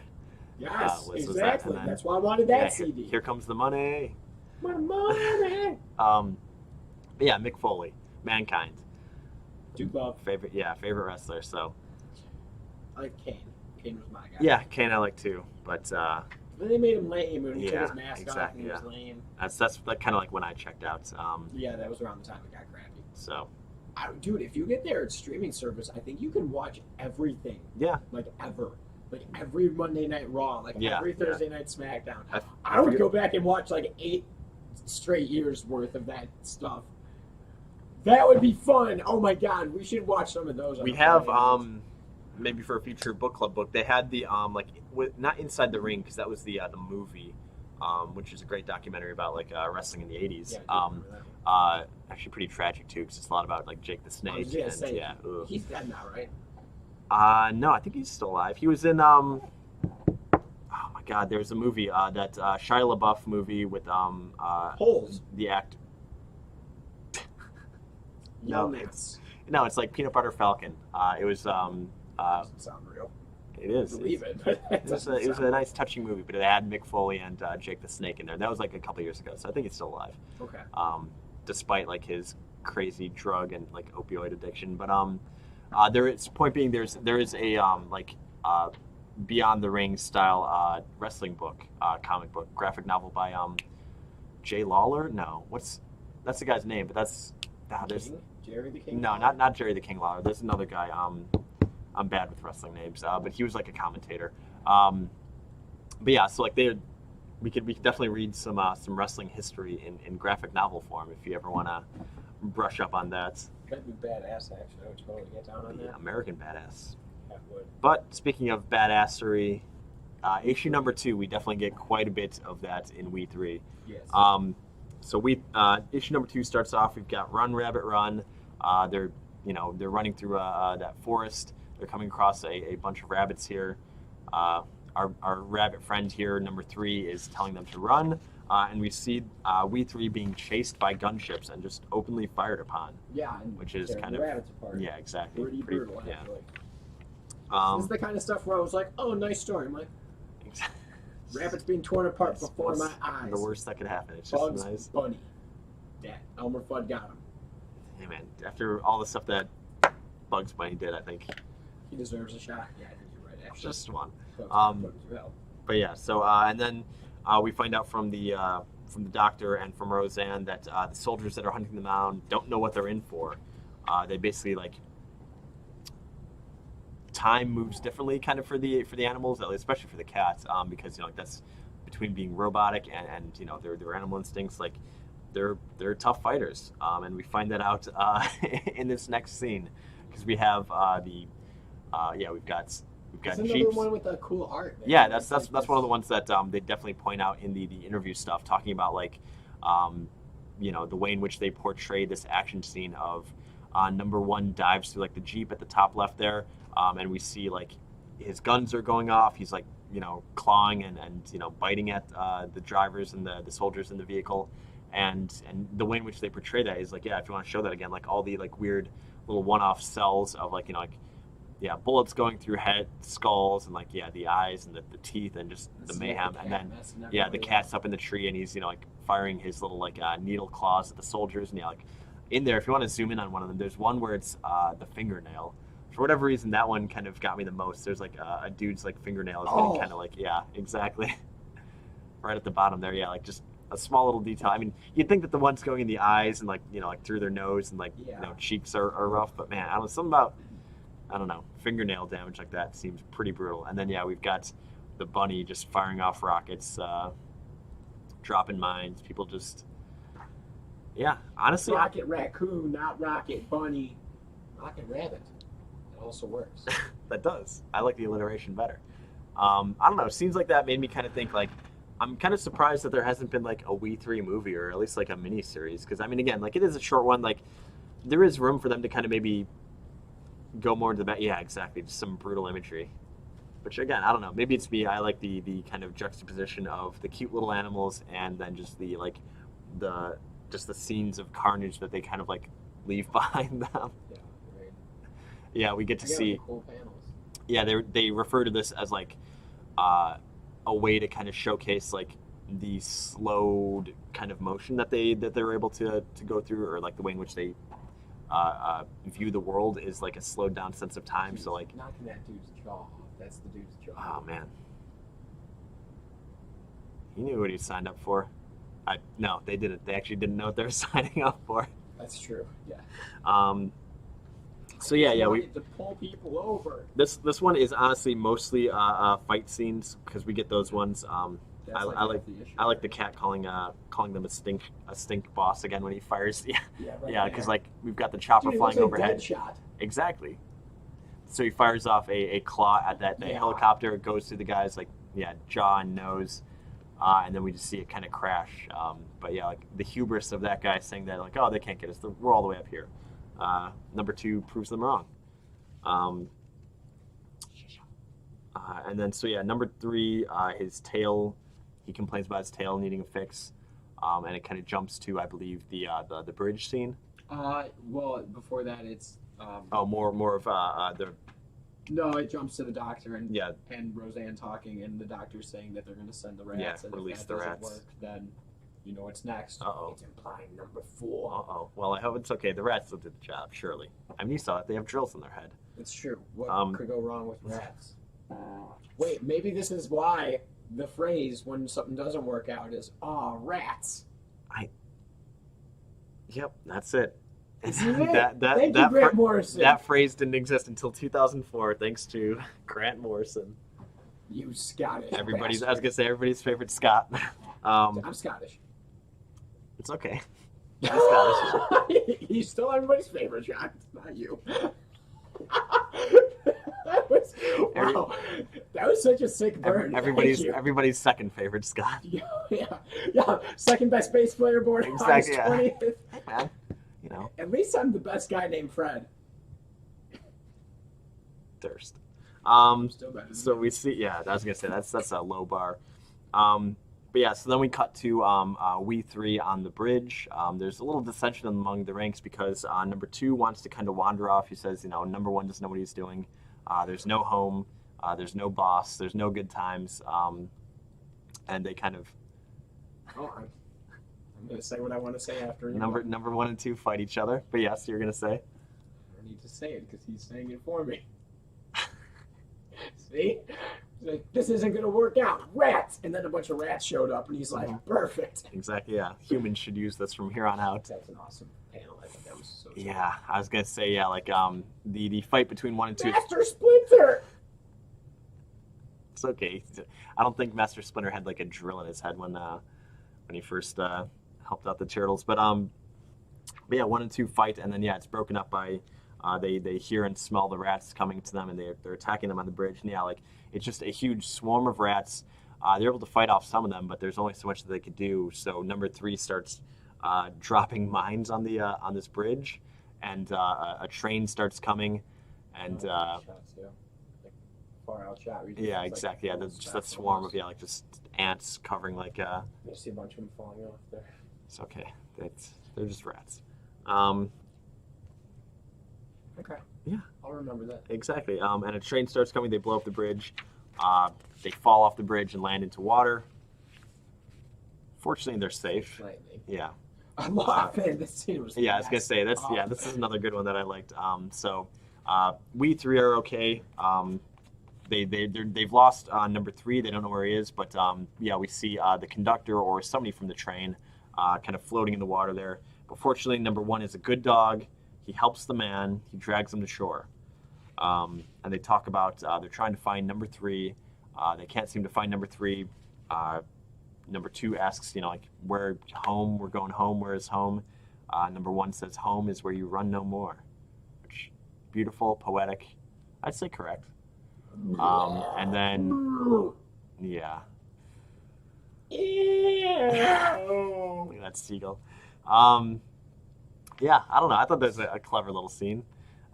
Yes, was exactly. that, that's why I wanted that yeah, CD. Here comes the money. My money. But yeah, Mick Foley, Mankind. Duke Love. Favorite wrestler. So. I like Kane. Kane was my guy. Yeah, Kane I like too, but. Then they made him lame when he took his Yeah, mask off exactly, and he was yeah. lame. That's like, kind of like when I checked out. Yeah, that was around the time it got crappy. So. Dude, if you get their streaming service, I think you can watch everything. Yeah. Like ever. Like every Monday Night Raw, like Yeah, every Thursday Night SmackDown. I I would forget- go back and watch like 8 straight years worth of that stuff. That would be fun. Oh my god, we should watch some of those. on We a have Friday night. maybe for a future book club book. They had the not Inside the Ring, because that was the movie, which is a great documentary about like wrestling in the 80s. Yeah, I do remember that one. Actually pretty tragic too, because it's a lot about like Jake the I Snake was gonna and say, yeah. Ugh. he's dead now, right? No, I think he's still alive. He was in oh my god, there was a movie that Shia LaBeouf movie with Holes. the act. No, No. No, it's like Peanut Butter Falcon. It was doesn't sound real. it is. Believe It's- it. But It was a nice, touching movie, but it had Mick Foley and Jake the Snake in there. That was like a couple years ago, so I think he's still alive, Okay. despite like his crazy drug and like opioid addiction. But point being, there is a Beyond the Ring style wrestling book, comic book, graphic novel by Jay Lawler. No, that's the guy's name, but there's King? Jerry the King? no, not Jerry the King Lawler. There's another guy. I'm bad with wrestling names, but he was like a commentator. But yeah, so like we could definitely read some wrestling history in graphic novel form if you ever want to brush up on that. That'd be badass, actually. I would totally get down on The that. American Badass. That would. But speaking of badassery, issue number 2, we definitely get quite a bit of that in We3. Yes. So issue number 2 starts off. We've got Run Rabbit Run. They're running through that forest. They're coming across a bunch of rabbits here. Our rabbit friend here, number 3, is telling them to run, and we see We3 being chased by gunships and just openly fired upon. Yeah, and which is tearing kind the of- rabbits apart. Yeah, exactly. Pretty brutal, yeah. actually. This is the kind of stuff where I was like, "Oh, nice story." I'm like, rabbits being torn apart Yes, before what's my eyes. The worst that could happen. It's Bugs just nice. Bunny. That Elmer Fudd got him. Hey man, after all the stuff that Bugs Bunny did, I think He deserves a shot. Yeah, I think you're right. Actually, just one. Bugs as well. But yeah, so and then we find out from the doctor and from Roseanne that the soldiers that are hunting them down don't know what they're in for. They basically like time moves differently, kind of for the animals, especially for the cats, because like that's between being robotic and their animal instincts. Like they're tough fighters, and we find that out in this next scene because we have we've got That's another jeeps. one with the cool art. Man. Yeah, that's one of the ones that they definitely point out in the interview stuff, talking about like the way in which they portray this action scene of number 1 dives through like the Jeep at the top left there, and we see like his guns are going off. He's like clawing and biting at the drivers and the soldiers in the vehicle, and the way in which they portray that is like, yeah, if you want to show that again, like all the like weird little one-off cells of like bullets going through head, skulls, and like the eyes and the teeth and just the mayhem, and then the cat's up in the tree and he's like firing his little like needle claws at the soldiers, and like in there, if you want to zoom in on one of them, there's one where it's the fingernail For whatever reason, that one kind of got me the most. There's like a dude's like fingernail is Oh. getting kind of like, yeah, exactly. Right at the bottom there, yeah, like just a small little detail. I mean, you'd think that the ones going in the eyes and like, you know, like through their nose and like, Yeah. you know, cheeks are rough, but man, I don't know, something about, I don't know, fingernail damage like that seems pretty brutal. And then, yeah, we've got the bunny just firing off rockets, dropping mines, people just, yeah, honestly, Rocket raccoon, not rocket bunny. Rocket rabbit. It also works. that does. I like the alliteration better. I don't know. Seems like that made me kind of think like I'm kind of surprised that there hasn't been like a We3 movie or at least like a mini series because I mean again like it is a short one like there is room for them to kind of maybe go more into the back. Yeah, exactly. Just some brutal imagery. Which again, I don't know. Maybe it's me. I like the kind of juxtaposition of the cute little animals and then just the like the just the scenes of carnage that they kind of like leave behind them. Yeah, right. Yeah, we get to see. Cool panels. Yeah, they refer to this as like a way to kind of showcase like the slowed kind of motion that they're able to go through, or like the way in which they view the world is like a slowed down sense of time. So like knocking that dude's jaw off. That's the dude's jaw. Oh man, he knew what he signed up for. No, they didn't. They actually didn't know what they were signing up for. That's true. Yeah. So yeah, we to pull people over. This one is honestly mostly fight scenes because we get those ones. That's I like the cat calling them a stink boss again when he fires. Yeah, right yeah, because like we've got the chopper flying like overhead. Deadshot. Exactly. So he fires off a claw at that helicopter. It goes through the guy's like jaw and nose, and then we just see it kind of crash. But yeah, like the hubris of that guy saying that like, oh, they can't get us. We're all the way up here. Number 2 proves them wrong. And then so yeah, number 3, his tail. He complains about his tail needing a fix, and it kind of jumps to I believe the bridge scene. Well, before that, it's more of the. No, it jumps to the doctor and Yeah. and Roseanne talking, and the doctor's saying that they're going to send the rats. Yeah, and release if the that doesn't rats. work, then you know what's next. Uh-oh. It's implying number 4. Uh-oh. Well, I hope it's okay. The rats will do the job, surely. I mean, you saw it. They have drills in their head. It's true. What could go wrong with rats? Wait, maybe this is why the phrase when something doesn't work out is rats. Yep, that's it. Isn't it? Thank you, Grant Morrison. That phrase didn't exist until 2004, thanks to Grant Morrison. You Scottish. I was bastard. gonna say everybody's favorite Scot. I'm Scottish. It's okay. He's Scottish. He's still everybody's favorite, John. It's not you. That was such a sick burn. Everybody's second favorite Scot. Yeah. Second best bass player board. Exactly. Yeah. 20th. Hey, man, you know. At least I'm the best guy named Fred. Durst. Still better. So we see. Yeah, I was gonna say that's a low bar. But yeah, so then we cut to We3 on the bridge. There's a little dissension among the ranks because number 2 wants to kind of wander off. He says, number 1 doesn't know what he's doing. There's no home. There's no boss. There's no good times. And they kind of. Oh, I'm going to say what I want to say after. Number 1 and 2 fight each other. But yes, you're going to say. I don't need to say it because he's saying it for me. See? He's like, this isn't going to work out. Rats! And then a bunch of rats showed up, and he's like, perfect. Exactly, yeah. Humans should use this from here on out. That's an awesome panel. I think that was so Yeah, I was going to say, yeah, like the fight between 1 and 2. Master Splinter! It's okay. I don't think Master Splinter had like a drill in his head when he first helped out the turtles. But yeah, 1 and 2 fight, and then yeah, it's broken up by they hear and smell the rats coming to them, and they're attacking them on the bridge. And yeah, like it's just a huge swarm of rats. They're able to fight off some of them, but there's only so much that they could do. So number 3 starts dropping mines on the on this bridge, and a train starts coming, and far out shot. Yeah, exactly. Yeah, there's just that swarm of like just ants covering like. You see a bunch of them falling off there. It's okay. They're just rats. Okay. Yeah. I'll remember that. Exactly. And a train starts coming. They blow up the bridge. They fall off the bridge and land into water. Fortunately, they're safe. Lightning. Yeah. Man, this scene was. Yeah, I was gonna say this is another good one that I liked. So We3 are okay. They've lost number 3. They don't know where he is, but yeah, we see the conductor or somebody from the train kind of floating in the water there. But fortunately, number 1 is a good dog. He helps the man. He drags him to shore. And they talk about they're trying to find number 3. They can't seem to find number 3. Number 2 asks, like, where home? We're going home. Where is home? Number 1 says, home is where you run no more. Which, beautiful, poetic. I'd say correct. And then, yeah. Look at that seagull. Yeah, I don't know. I thought that was a clever little scene.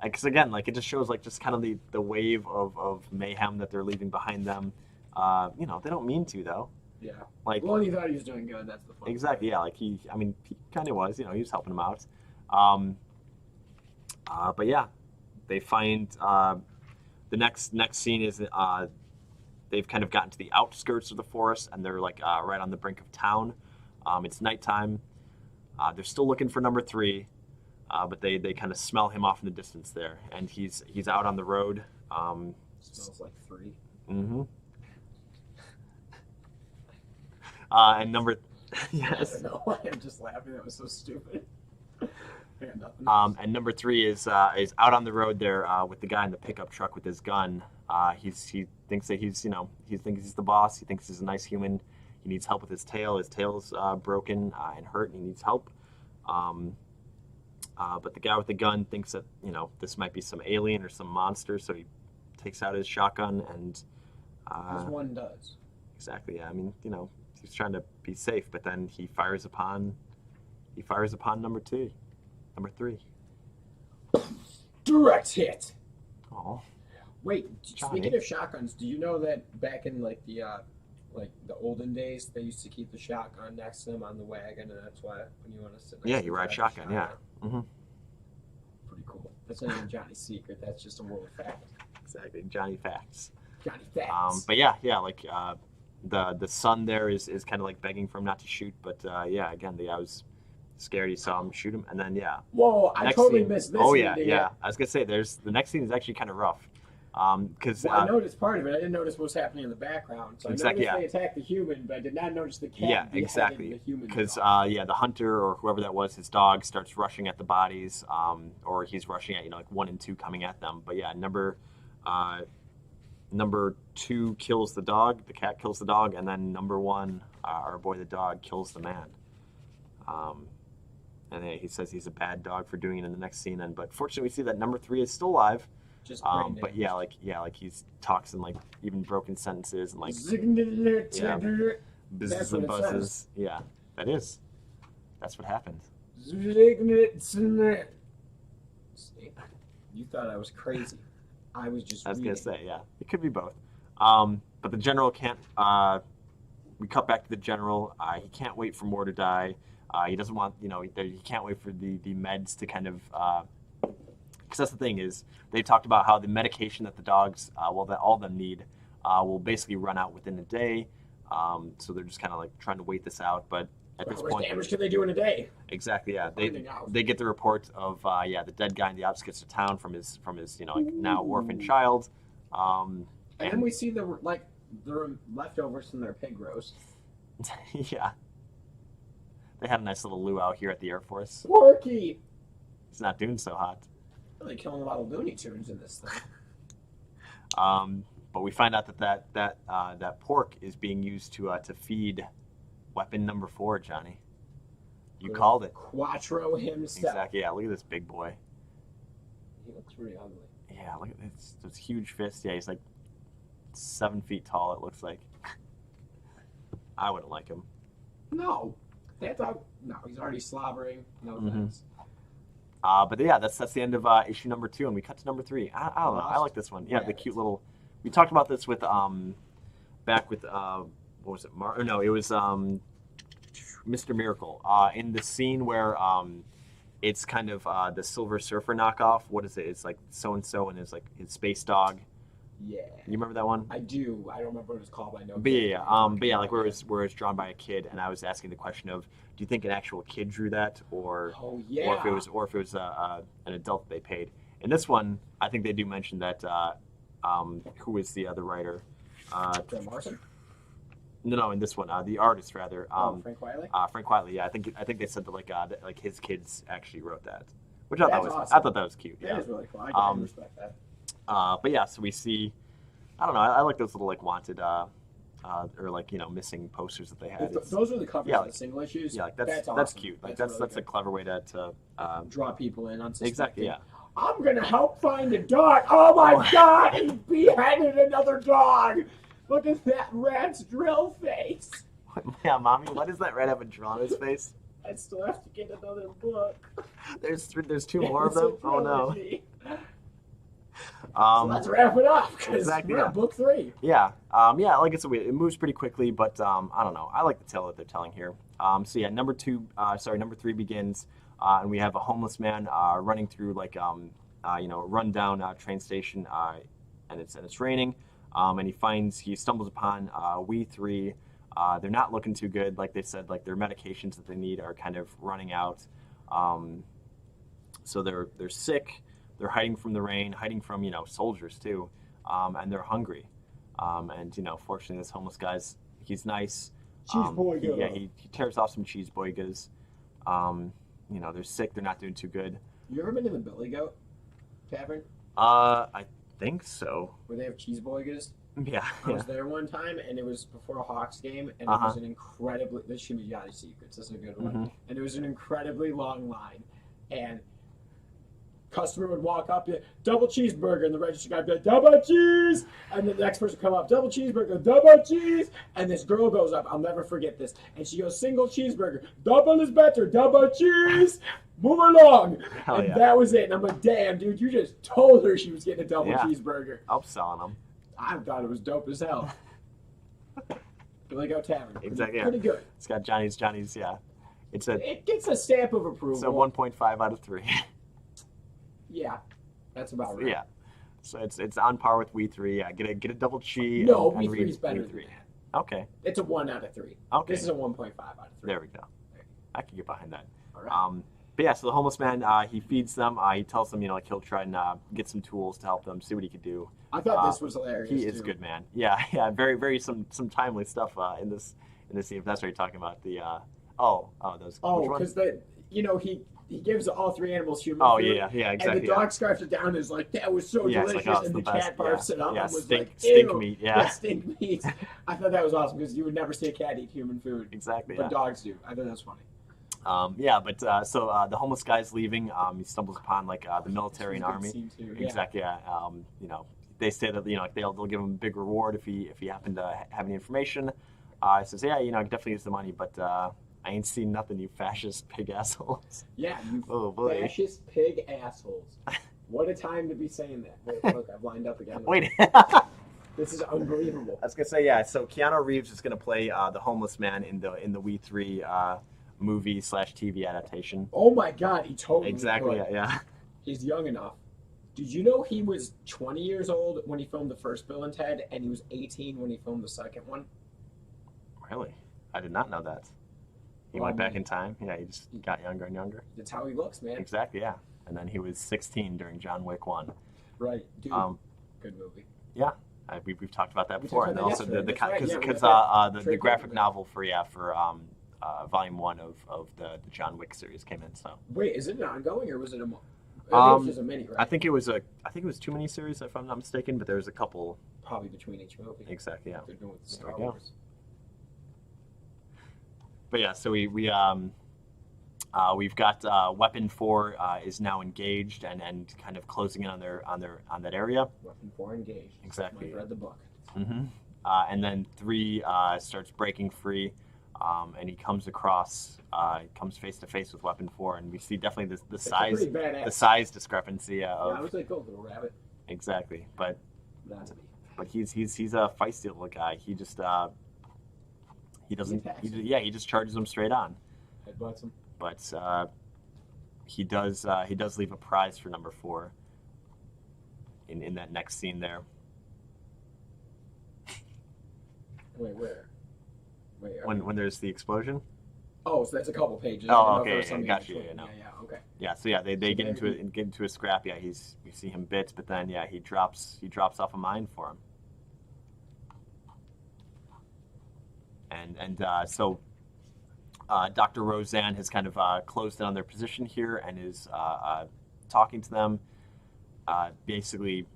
Because again, like, it just shows like just kind of the wave of mayhem that they're leaving behind them. They don't mean to though. Yeah. Like, well, he thought he was doing good. That's the point. Exactly. Yeah. Like he kind of was. He was helping him out. But yeah, they find the next scene is they've kind of gotten to the outskirts of the forest and they're like right on the brink of town. It's nighttime. They're still looking for number 3. But they kind of smell him off in the distance there, and he's out on the road. Smells like 3. Mm-hmm. And number, yes. I don't know. I'm just laughing. That was so stupid. I got nothing. And number 3 is out on the road there with the guy in the pickup truck with his gun. He thinks that he thinks he's the boss. He thinks he's a nice human. He needs help with his tail. His tail's broken and hurt, and he needs help. But the guy with the gun thinks that, this might be some alien or some monster, so he takes out his shotgun and... As one does. Exactly, yeah. I mean, he's trying to be safe, but then he fires upon number 3. Direct hit! Oh. Wait, Johnny. Speaking of shotguns, do you know that back in, like, the olden days, they used to keep the shotgun next to them on the wagon, and that's why when you want to sit next Yeah, to you the ride driver, shotgun, yeah. Mm-hmm. Pretty cool. That's not even Johnny's secret. That's just a world fact. Exactly, Johnny Facts. Johnny Facts. But yeah, like the son there is kind of like begging for him not to shoot, but yeah, again, the guy was scared. He saw him shoot him, and then yeah. Whoa, I totally missed this. Oh yeah, yeah. I was gonna say the next scene is actually kind of rough. Because I noticed part of it. I didn't notice what was happening in the background. So exactly, I noticed they attacked the human, but I did not notice the cat. Yeah, exactly. The human. Because the hunter or whoever that was, his dog starts rushing at the bodies, or he's rushing at like 1 and 2 coming at them. But yeah, number 2 kills the dog. The cat kills the dog, and then number 1, our boy the dog, kills the man. And then he says he's a bad dog for doing it in the next scene. But fortunately, we see that number 3 is still alive. But yeah, like he's talks in like even broken sentences and like business and buzzes. Yeah, that's what happened. You thought I was crazy. I was just. I was gonna say, yeah, it could be both. But the general can't. We cut back to the general. He can't wait for more to die. He doesn't want, he can't wait for the meds to kind of. Because that's the thing is, they talked about how the medication that the dogs, that all of them need, will basically run out within a day. So they're just kind of like trying to wait this out. But at this point, how much damage can they do in a day? Exactly. Yeah. They get the report of the dead guy in the outskirts of town from his like now orphan child. And then we see the leftovers from their pig roast. Yeah. They had a nice little luau here at the Air Force. Porky. He's not doing so hot. Really killing a lot of Looney Tunes in this thing. But we find out that pork is being used to feed weapon number 4, Johnny. You called it. Quattro himself. Exactly. Yeah. Look at this big boy. He looks pretty ugly. Yeah. Look at those huge fists. Yeah. He's like 7 feet tall. It looks like. I wouldn't like him. No. No. He's already slobbering. No offense. But yeah, that's the end of issue number 2, and we cut to number 3. I don't know. I like this one. Yeah, the cute little. We talked about this with back with what was it? It was Mr. Miracle. In the scene where it's kind of the Silver Surfer knockoff. What is it? It's like so and so, and it's like his space dog. Yeah. You remember that one? I do. I don't remember what it was called. But I know. But yeah, like where it's drawn by a kid, and I was asking the question of, do you think an actual kid drew that, or if it was an adult that they paid? In this one, I think they do mention that. Who is the other writer? Grant Morrison? No, in this one, the artist rather. Frank Wiley. Frank Wiley. Yeah, I think they said that that like his kids actually wrote that, which I thought That's was awesome. I thought that was cute. That Yeah. is really cool. I can respect that. But yeah, so we see. I don't know. I like those little like wanted. Or like missing posters that they had. Those are the covers of the single issues. Yeah, like that's that's awesome. cute. Like really that's a clever way to draw people in on exactly. Yeah. I'm gonna help find a dog. Oh my God! He beheaded another dog. Look at that rat's drill face. Yeah, mommy, why does that rat have a draw on his face? I still have to get another book. There's two more of them. Oh no. So let's wrap it up because exactly, we're at book 3. Yeah, like I said, it moves pretty quickly, but I don't know. I like the tale that they're telling here. So yeah, number 3 begins, and we have a homeless man running through like a rundown train station, and it's raining, and he stumbles upon We3. They're not looking too good, like they said. Like their medications that they need are kind of running out, so they're sick. They're hiding from the rain, hiding from soldiers too, and they're hungry. And fortunately, this homeless guy's he's nice. He tears off some cheeseburgers. They're sick. They're not doing too good. You ever been to the Billy Goat Tavern? I think so. Where they have cheeseburgers. Yeah. I was there one time, and it was before a Hawks game, and it was an incredibly. This should be Yachty Secrets. This is a good one. And it was an incredibly long line, and customer would walk up, double cheeseburger, and the register guy would be like, double cheese! And the next person would come up, double cheeseburger, double cheese! And this girl goes up, I'll never forget this, and she goes, single cheeseburger, double is better, double cheese! Move along! That was it. And I'm like, damn, dude, you just told her she was getting a double cheeseburger. Upselling them. I thought it was dope as hell. Billy Goat Tavern. Exactly. Pretty good. It's got Johnny's, yeah. It gets a stamp of approval. It's a 1.5 out of 3. Yeah, that's about right. Yeah, so it's on par with We3. Yeah, get a double cheese. No, We3 is better than that. Okay. It's a 1 out of 3. Okay. This is a 1.5 out of 3. There we go. I can get behind that. All right. But yeah, so the homeless man, he feeds them. He tells them, like he'll try and get some tools to help them, see what he could do. I thought this was hilarious. He is good, man. Yeah, very, very some timely stuff in this scene. If that's what you're talking about. The those. Oh, because he gives all 3 animals human food. Yeah, exactly. And the dog scarfs it down and is like, that was so delicious. Like, and the cat barfs it up and was stink, like, stink meat. Yeah, stink meat. I thought that was awesome because you would never see a cat eat human food. Exactly. But dogs do. I thought that was funny. So the homeless guy's leaving. He stumbles upon like the military and army. Scene too, exactly. Yeah. They say that they'll give him a big reward if he happened to have any information. He says, I can definitely use the money, but I ain't seen nothing, you fascist pig assholes. Yeah, you fascist pig assholes. What a time to be saying that. Wait, look, I've lined up again. Wait. This is unbelievable. I was gonna say, so Keanu Reeves is gonna play the homeless man in the We3 movie / TV adaptation. Oh my God, he totally exactly. Could. Yeah. He's young enough. Did you know he was 20 years old when he filmed the first Bill and Ted, and he was 18 when he filmed the second one? Really? I did not know that. He went back in time. Yeah, he just got younger and younger. That's how he looks, man. Exactly, yeah. And then he was 16 during John Wick 1. Right, dude. Good movie. Yeah, we've talked about that before, and also the graphic novel for Volume 1 of the John Wick series came in. So wait, is it an ongoing or was it a? I think it was just a mini, right? I think it was 2 miniseries if I'm not mistaken, but there was a couple. Probably between each movie. Exactly, yeah. They're doing with Star Wars. But yeah, so we've got Weapon 4 is now engaged and kind of closing in on that area. Weapon 4 engaged. Exactly. I read the book. Mm-hmm. And then 3 starts breaking free, and he comes face to face with Weapon 4, and we see definitely the size discrepancy. I was like, "Go, little rabbit." Exactly, but that's me. But he's a feisty little guy. He just he just charges him straight on. Headbutts him. But he does leave a prize for number 4 in that next scene there. Wait, where? When there's the explosion? Oh, so that's a couple pages. Oh, okay. Got you. Yeah, okay. Yeah, so yeah, they So get there into a scrap. Yeah, we see him bit, but then yeah, he drops off a mine for him. And Dr. Roseanne has kind of closed in on their position here and is talking to them. Basically,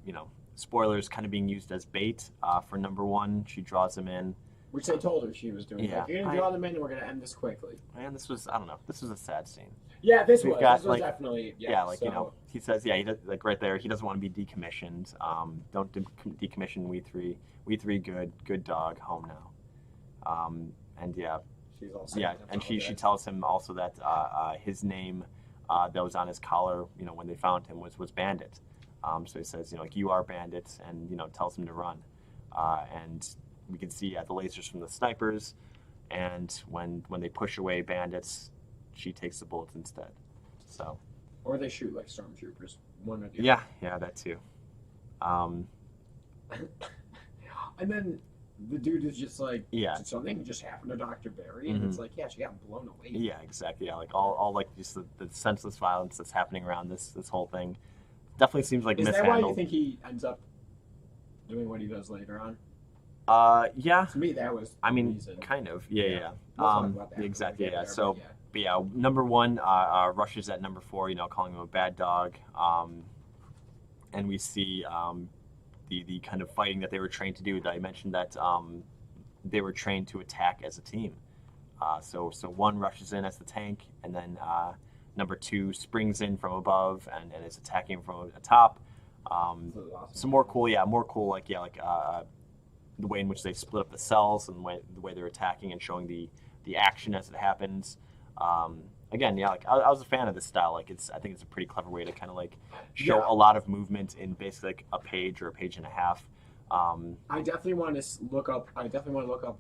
spoilers, kind of being used as bait for number one. She draws him in. Which they told her she was doing. Yeah, Like, you're going to draw them in and we're going to end this quickly. And this was, I don't know, this was a sad scene. Yeah, this We've was. got, This was like, definitely. Yeah, Yeah, like, so, he says, yeah, he does, like right there, he doesn't want to be decommissioned. Don't decommission We3. We3, good dog, home now. And yeah, she's all yeah, and she tells him also that his name that was on his collar, when they found him was Bandit. So he says, like, you are Bandit, and tells him to run. And we can see the lasers from the snipers, and when they push away bandits, she takes the bullets instead. So. Or they shoot like stormtroopers. One or the Yeah, that too. And then the dude is just like, Yeah. did something just happened to Dr. Barry? And it's like, yeah, she got blown away. Yeah, exactly. Yeah, like all like just the senseless violence that's happening around this whole thing. Definitely seems like Is that mishandled. why you think he ends up doing what he does later on? Yeah. To me, that was. I the mean, reason. kind of. Yeah. We'll talk about that Exactly. when we Yeah. get there, So, but yeah, number one rushes at number four. Calling him a bad dog. And we see the kind of fighting that they were trained to do. That I mentioned that they were trained to attack as a team. So one rushes in as the tank, and then number two springs in from above and is attacking from the top. Awesome. Some more cool, the way in which they split up the cells and the way they're attacking and showing the action as it happens. Again, I was a fan of this style. Like, I think it's a pretty clever way to kind of like show a lot of movement in basically like a page or a page and a half. I definitely want to look up.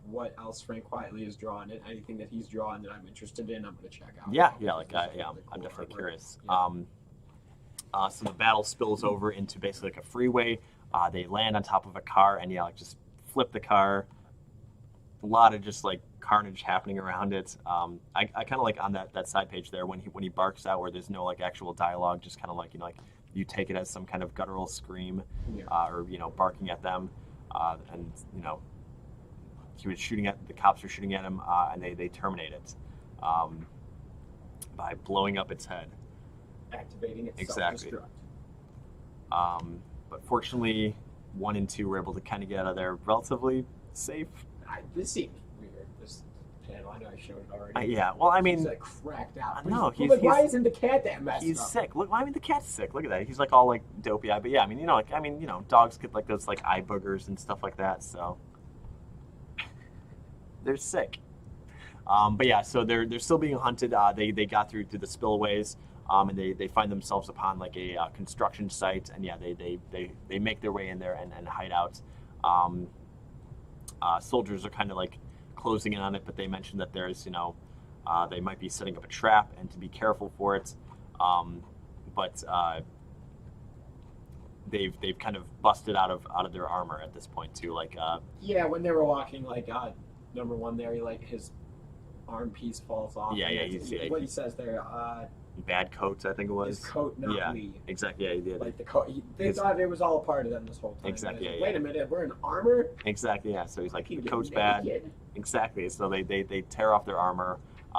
What else Frank Quietly has drawn, and anything that he's drawn that I'm interested in, I'm going to check out. I'm definitely curious. Yeah. So the battle spills over into basically like a freeway. They land on top of a car and just flip the car. A lot of just like carnage happening around it. I kind of like on that side page there when he barks out, where there's no like actual dialogue, just kind of like you take it as some kind of guttural scream, or barking at them, and he was shooting at the cops were shooting at him, and they terminate it by blowing up its head, Activating its Exactly. self-destruct. but fortunately 1 and 2 were able to kind of get out of there relatively safe. This seemed weird. This panel, I know I showed it already. Yeah, well, I mean, he's like cracked out. No, why isn't the cat that messed he's up? sick. Look, I mean, the cat's sick. Look at that. He's like all like dopey eyed. But yeah, I mean, dogs get like those like eye boogers and stuff like that. So they're sick. But yeah, so they're still being hunted. They got through the spillways, and they find themselves upon like a construction site, and they make their way in there and hide out. Soldiers are kind of like closing in on it, but they mentioned that there's they might be setting up a trap and to be careful for it. But they've kind of busted out of their armor at this point too. Like when they were walking, like number one there, his arm piece falls off. What he says there. Bad coats, I think it was. His coat, not me. Exactly. Yeah, he did. Like the coat, they thought it was all a part of them this whole time. Exactly. Wait a minute, we're in armor. Exactly. Yeah. So he's like, the Get coat's naked. bad. Exactly. So they tear off their armor.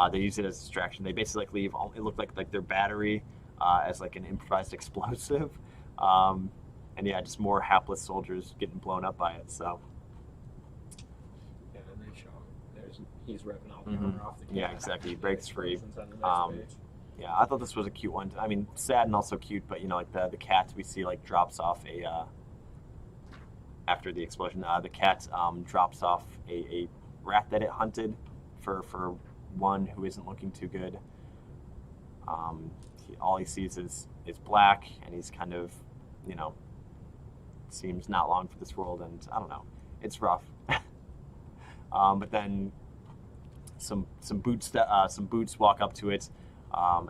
They use it as a distraction. They basically like leave. It looked like their battery as like an improvised explosive, and just more hapless soldiers getting blown up by it. So. And then they show he's ripping all the armor off the cat. Yeah, exactly. He breaks free. On the next page. Yeah, I thought this was a cute one. I mean, sad and also cute, but like the cat we see like drops off after the explosion. The cat drops off a rat that it hunted for one who isn't looking too good. All he sees is black, and he's kind of seems not long for this world, and I don't know, it's rough. But then some boots walk up to it.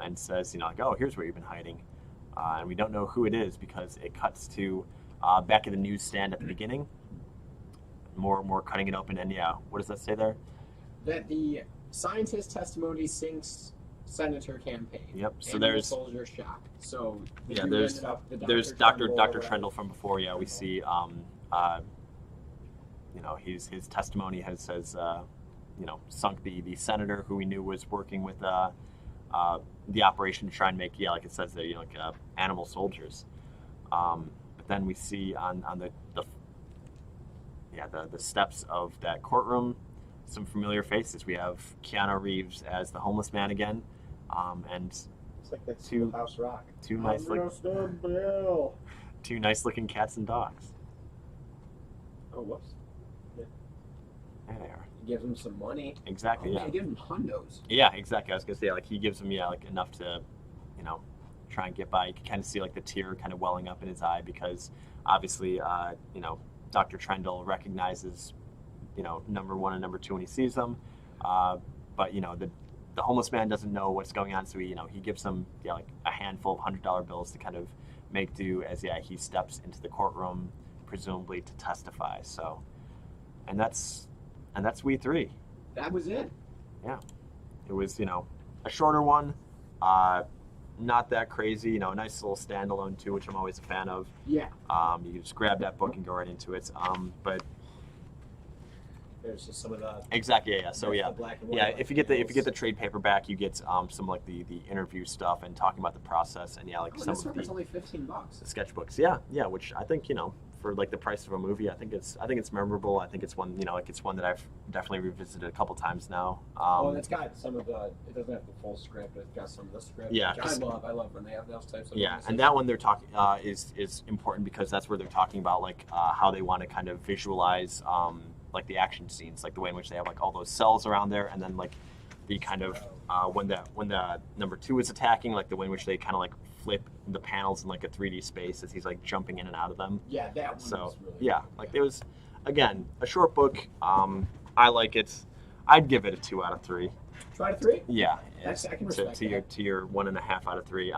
And says, oh, here's where you've been hiding. And we don't know who it is because it cuts to back at the newsstand at the beginning. More cutting it open. And what does that say there? That the scientist testimony Senator campaign. Yep. So Animal there's soldier shock. So yeah, you there's ended up the there's Dr. Trendle from before. Yeah, we see you know, his testimony has you know, sunk the senator who we knew was working with the operation to try and make, yeah, like it says there, you know, like animal soldiers. But then we see on the steps of that courtroom some familiar faces. We have Keanu Reeves as the homeless man again, and It's like that two House Rock. two nice two nice looking cats and dogs. Oh, whoops. There they are. He gives him some money. Exactly. Yeah. He gives him hundos. Yeah, exactly. I was gonna say, like, he gives him, yeah, like enough to, you know, try and get by. You can kind of see like the tear kind of welling up in his eye because obviously, you know, Dr. Trendle recognizes, you know, number one and number two when he sees them, but you know the homeless man doesn't know what's going on, so he, you know, he gives him, yeah, like a handful of $100 bills to kind of make do as, yeah, he steps into the courtroom, presumably to testify. So, and that's We3. That was it. Yeah, it was, you know, a shorter one, not that crazy, you know, a nice little standalone too, which I'm always a fan of. Yeah. You can just grab that book and go right into it. But there's just some of the exactly, yeah. So yeah, black and white, yeah. If you get the trade paperback, you get some like the interview stuff and talking about the process, and yeah, like some of it's the only $15. sketchbooks. Yeah, which I think, you know, for like the price of a movie, I think it's memorable. I think it's one, you know, like it's one that I've definitely revisited a couple times now. Well, it's got some of the. It doesn't have the full script, but it's got some of the script. Yeah, which I love when they have those types of. Yeah, movies. and that one they're talking is important because that's where they're talking about like how they want to kind of visualize like the action scenes, like the way in which they have like all those cells around there, and then like the kind of when the number two is attacking, like the way in which they kind of like flip the panels in like a 3D space as he's like jumping in and out of them. Yeah, that one. So was really yeah, good. like it was, again, a short book. I like it. I'd give it a 2 out of 3. 2 out of 3. Yeah, I can respect to your 1.5 out of 3.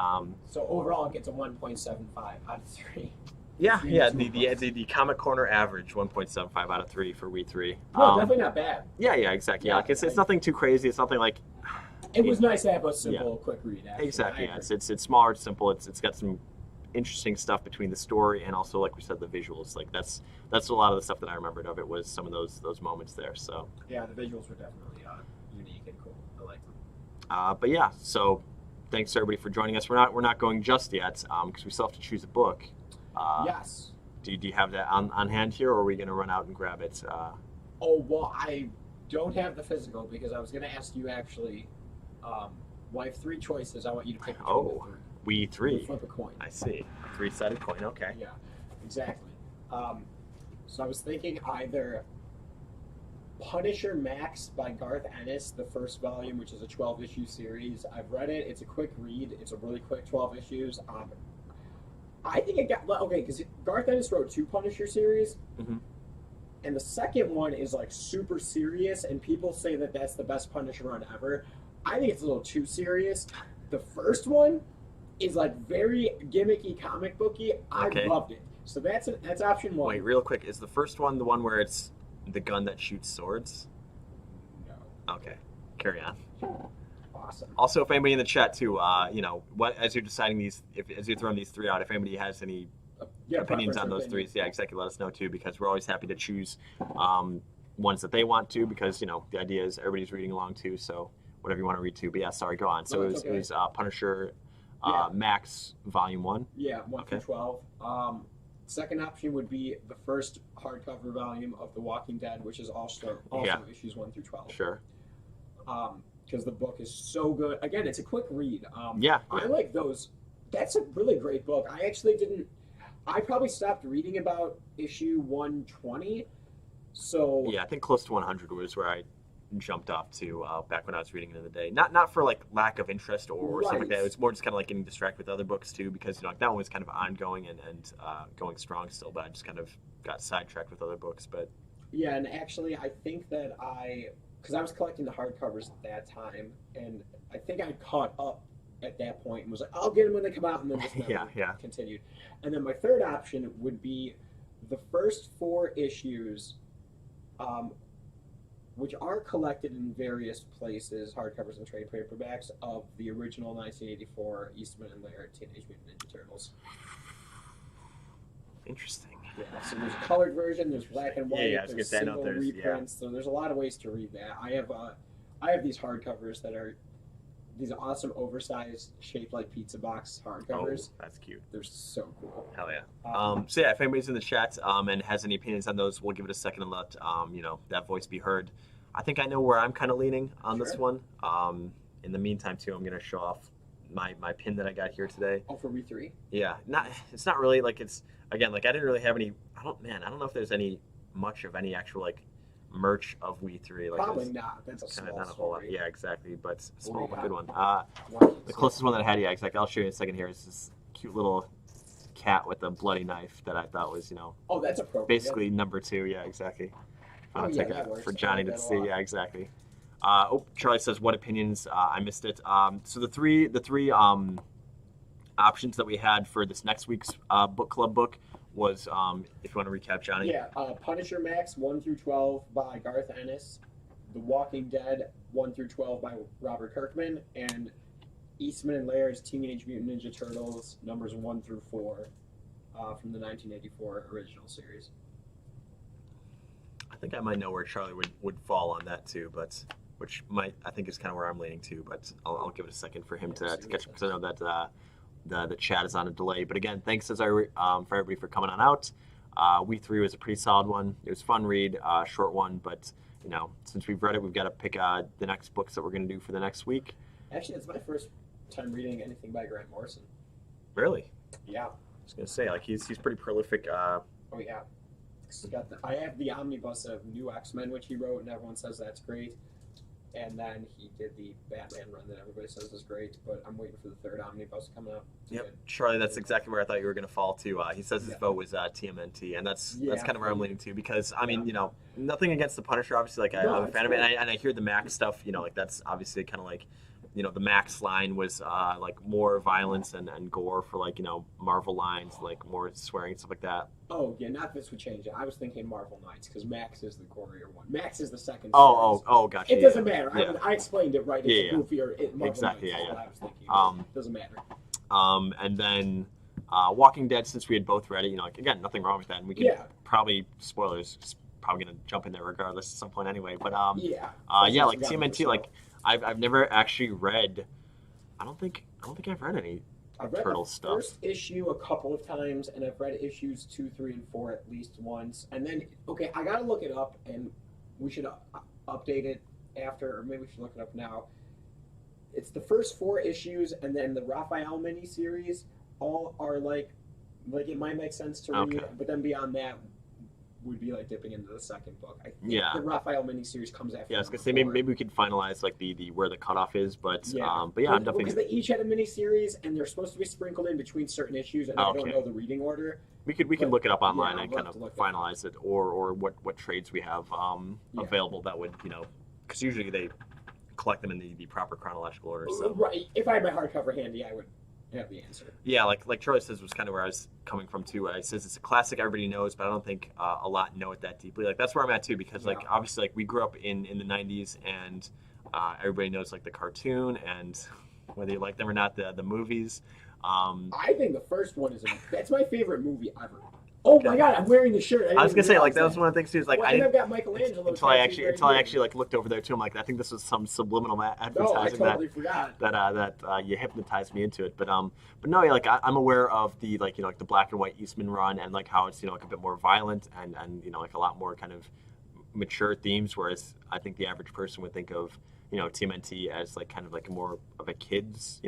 So overall, it gets a 1.75 out of 3. Yeah, the Comic Corner average 1.75 out of 3 for We3. No, definitely not bad. Yeah, exactly. Yeah, like it's nothing too crazy. It's nothing like. It was nice to have a simple, quick read. Actually. Exactly. Yeah, it's smaller, it's simple. It's got some interesting stuff between the story and also, like we said, the visuals. Like that's a lot of the stuff that I remembered of it was some of those moments there. So yeah, the visuals were definitely unique and cool. I like them. But yeah, so thanks everybody for joining us. We're not going just yet because we still have to choose a book. Yes. Do you have that on hand here, or are we going to run out and grab it? Oh, well, I don't have the physical because I was going to ask you actually. I have 3 choices. I want you to pick between the 3. We3. Flip a coin. I see. 3-sided coin. Okay. Yeah, exactly. So I was thinking either Punisher Max by Garth Ennis, the first volume, which is a 12-issue series. I've read it. It's a quick read. It's a really quick 12 issues. I think it got okay because Garth Ennis wrote 2 Punisher series, and the second one is like super serious, and people say that that's the best Punisher run ever. I think it's a little too serious. The first one is like very gimmicky, comic booky. I loved it. So that's option 1. Wait, real quick, is the first one the one where it's the gun that shoots swords? No. Okay, carry on. Awesome. Also, if anybody in the chat too, you know, what as you're deciding these, as you're throwing these 3 out, if anybody has any opinions on those 3s, yeah, exactly, let us know too, because we're always happy to choose ones that they want to, because you know the idea is everybody's reading along too, so whatever you want to read to. But yeah, sorry, go on. So it was Punisher Max Volume 1. Yeah, 1 through 12. Second option would be the first hardcover volume of The Walking Dead, which is also issues 1 through 12. Sure. Because the book is so good. Again, it's a quick read. I like those. That's a really great book. I actually didn't. I probably stopped reading about issue 120. So yeah, I think close to 100 was where I jumped off to back when I was reading it in the day. Not for like lack of interest or something like that. It was more just kind of like getting distracted with other books too, because you know like that one was kind of ongoing and going strong still, but I just kind of got sidetracked with other books. But yeah, and actually I think that because I was collecting the hardcovers at that time, and I think I caught up at that point and was like, I'll get them when they come out, and then just never continued. And then my third option would be the first 4 issues which are collected in various places, hardcovers and trade paperbacks, of the original 1984 Eastman and Laird Teenage Mutant Ninja Turtles. Interesting. Yeah, so there's a colored version, there's black and white, I was there's gonna say, I know single there's- reprints, so there's a lot of ways to read that. I have these hardcovers that are these awesome oversized shaped like pizza box hardcovers. Oh, that's cute. They're so cool. Hell yeah. So yeah, if anybody's in the chat and has any opinions on those, we'll give it a second and let that voice be heard. I think I know where I'm kind of leaning on this one. In the meantime, too, I'm gonna show off my pin that I got here today. Oh, for We3? Yeah, it's not really like it's again like I didn't really have any. I don't know if there's much of any actual like merch of We3. Like, Probably not. That's a small not a whole lot. story. Yeah, exactly. But small, but Yeah. good one. The closest one that I had, yeah, exactly. I'll show you in a second here. Is this cute little cat with a bloody knife that I thought was, Oh, that's appropriate. basically number 2. Yeah, exactly. Oh, It's yeah, like that works. for I Johnny like to that a see. lot. Yeah, exactly. Charlie says, "What opinions?" I missed it. So the three options that we had for this next week's book club book was, if you want to recap, Johnny. Yeah, Punisher Max 1 through 12 by Garth Ennis, The Walking Dead 1 through 12 by Robert Kirkman, and Eastman and Laird's Teenage Mutant Ninja Turtles numbers 1 through 4 from the 1984 original series. I think I might know where Charlie would fall on that too, but which I think is kind of where I'm leaning to. But I'll give it a second for him to catch up because I know that the chat is on a delay. But again, thanks for everybody for coming on out. We3 was a pretty solid one. It was a fun read, short one, but since we've read it, we've got to pick the next books that we're going to do for the next week. Actually, it's my first time reading anything by Grant Morrison. Really? Yeah. I was going to say, like, he's pretty prolific. Oh yeah. I have the omnibus of New X-Men, which he wrote, and everyone says that's great. And then he did the Batman run that everybody says is great, but I'm waiting for the third omnibus coming out. Yep, Charlie, that's exactly where I thought you were going to fall to. He says his vote was TMNT, and that's kind of where I'm leaning to because I mean, nothing against the Punisher, obviously. Like I'm a fan of it, and I hear the Max stuff. Like that's obviously kind of like, the Max line was like more violence and gore for like Marvel lines, like more swearing and stuff like that. Oh yeah, not this would change it. I was thinking Marvel Knights because Max is the gorier one. Max is the second. Oh, gotcha. It doesn't matter. Yeah. I explained it right. It's goofier. Marvel exactly. Knights Yeah. is what I was thinking. Doesn't matter. And then Walking Dead, since we had both read it, again, nothing wrong with that, and we can probably spoilers. It's probably gonna jump in there regardless at some point anyway. But like TMNT, like I've never actually read. I don't think I've read any. I've read Turtle the stuff. first issue a couple of times, and I've read issues 2, 3, and 4 at least once. And then, okay, I gotta look it up, and we should update it after, or maybe we should look it up now. It's the first 4 issues, and then the Raphael miniseries all are like it might make sense to read, but then beyond that would be like dipping into the second book. I think the Raphael miniseries comes after. Yeah, I was gonna say maybe we could finalize like the where the cutoff is, but I'm definitely because they each had a miniseries and they're supposed to be sprinkled in between certain issues, and I don't know the reading order. We can look it up online and kind of finalize it, or what trades we have available that would because usually they collect them in the proper chronological order. So. Right, if I had my hardcover handy, I would have the answer. Yeah, like Charlie says was kind of where I was coming from too. He says it's a classic everybody knows, but I don't think a lot know it that deeply. Like that's where I'm at too, because like obviously like we grew up in the 90s and everybody knows like the cartoon and whether you like them or not, the movies. I think the first one that's my favorite movie ever. Oh my god, I'm wearing the shirt. I was gonna say like that was one of the things too. Is like I I've got Michelangelo until I actually like looked over there too. I'm like I think this was some subliminal advertising forgot. that you hypnotized me into it. But no, yeah, like I'm aware of the like like the black and white Eastman run and like how it's like a bit more violent and like a lot more kind of mature themes. Whereas I think the average person would think of TMNT as like kind of like more of a kid's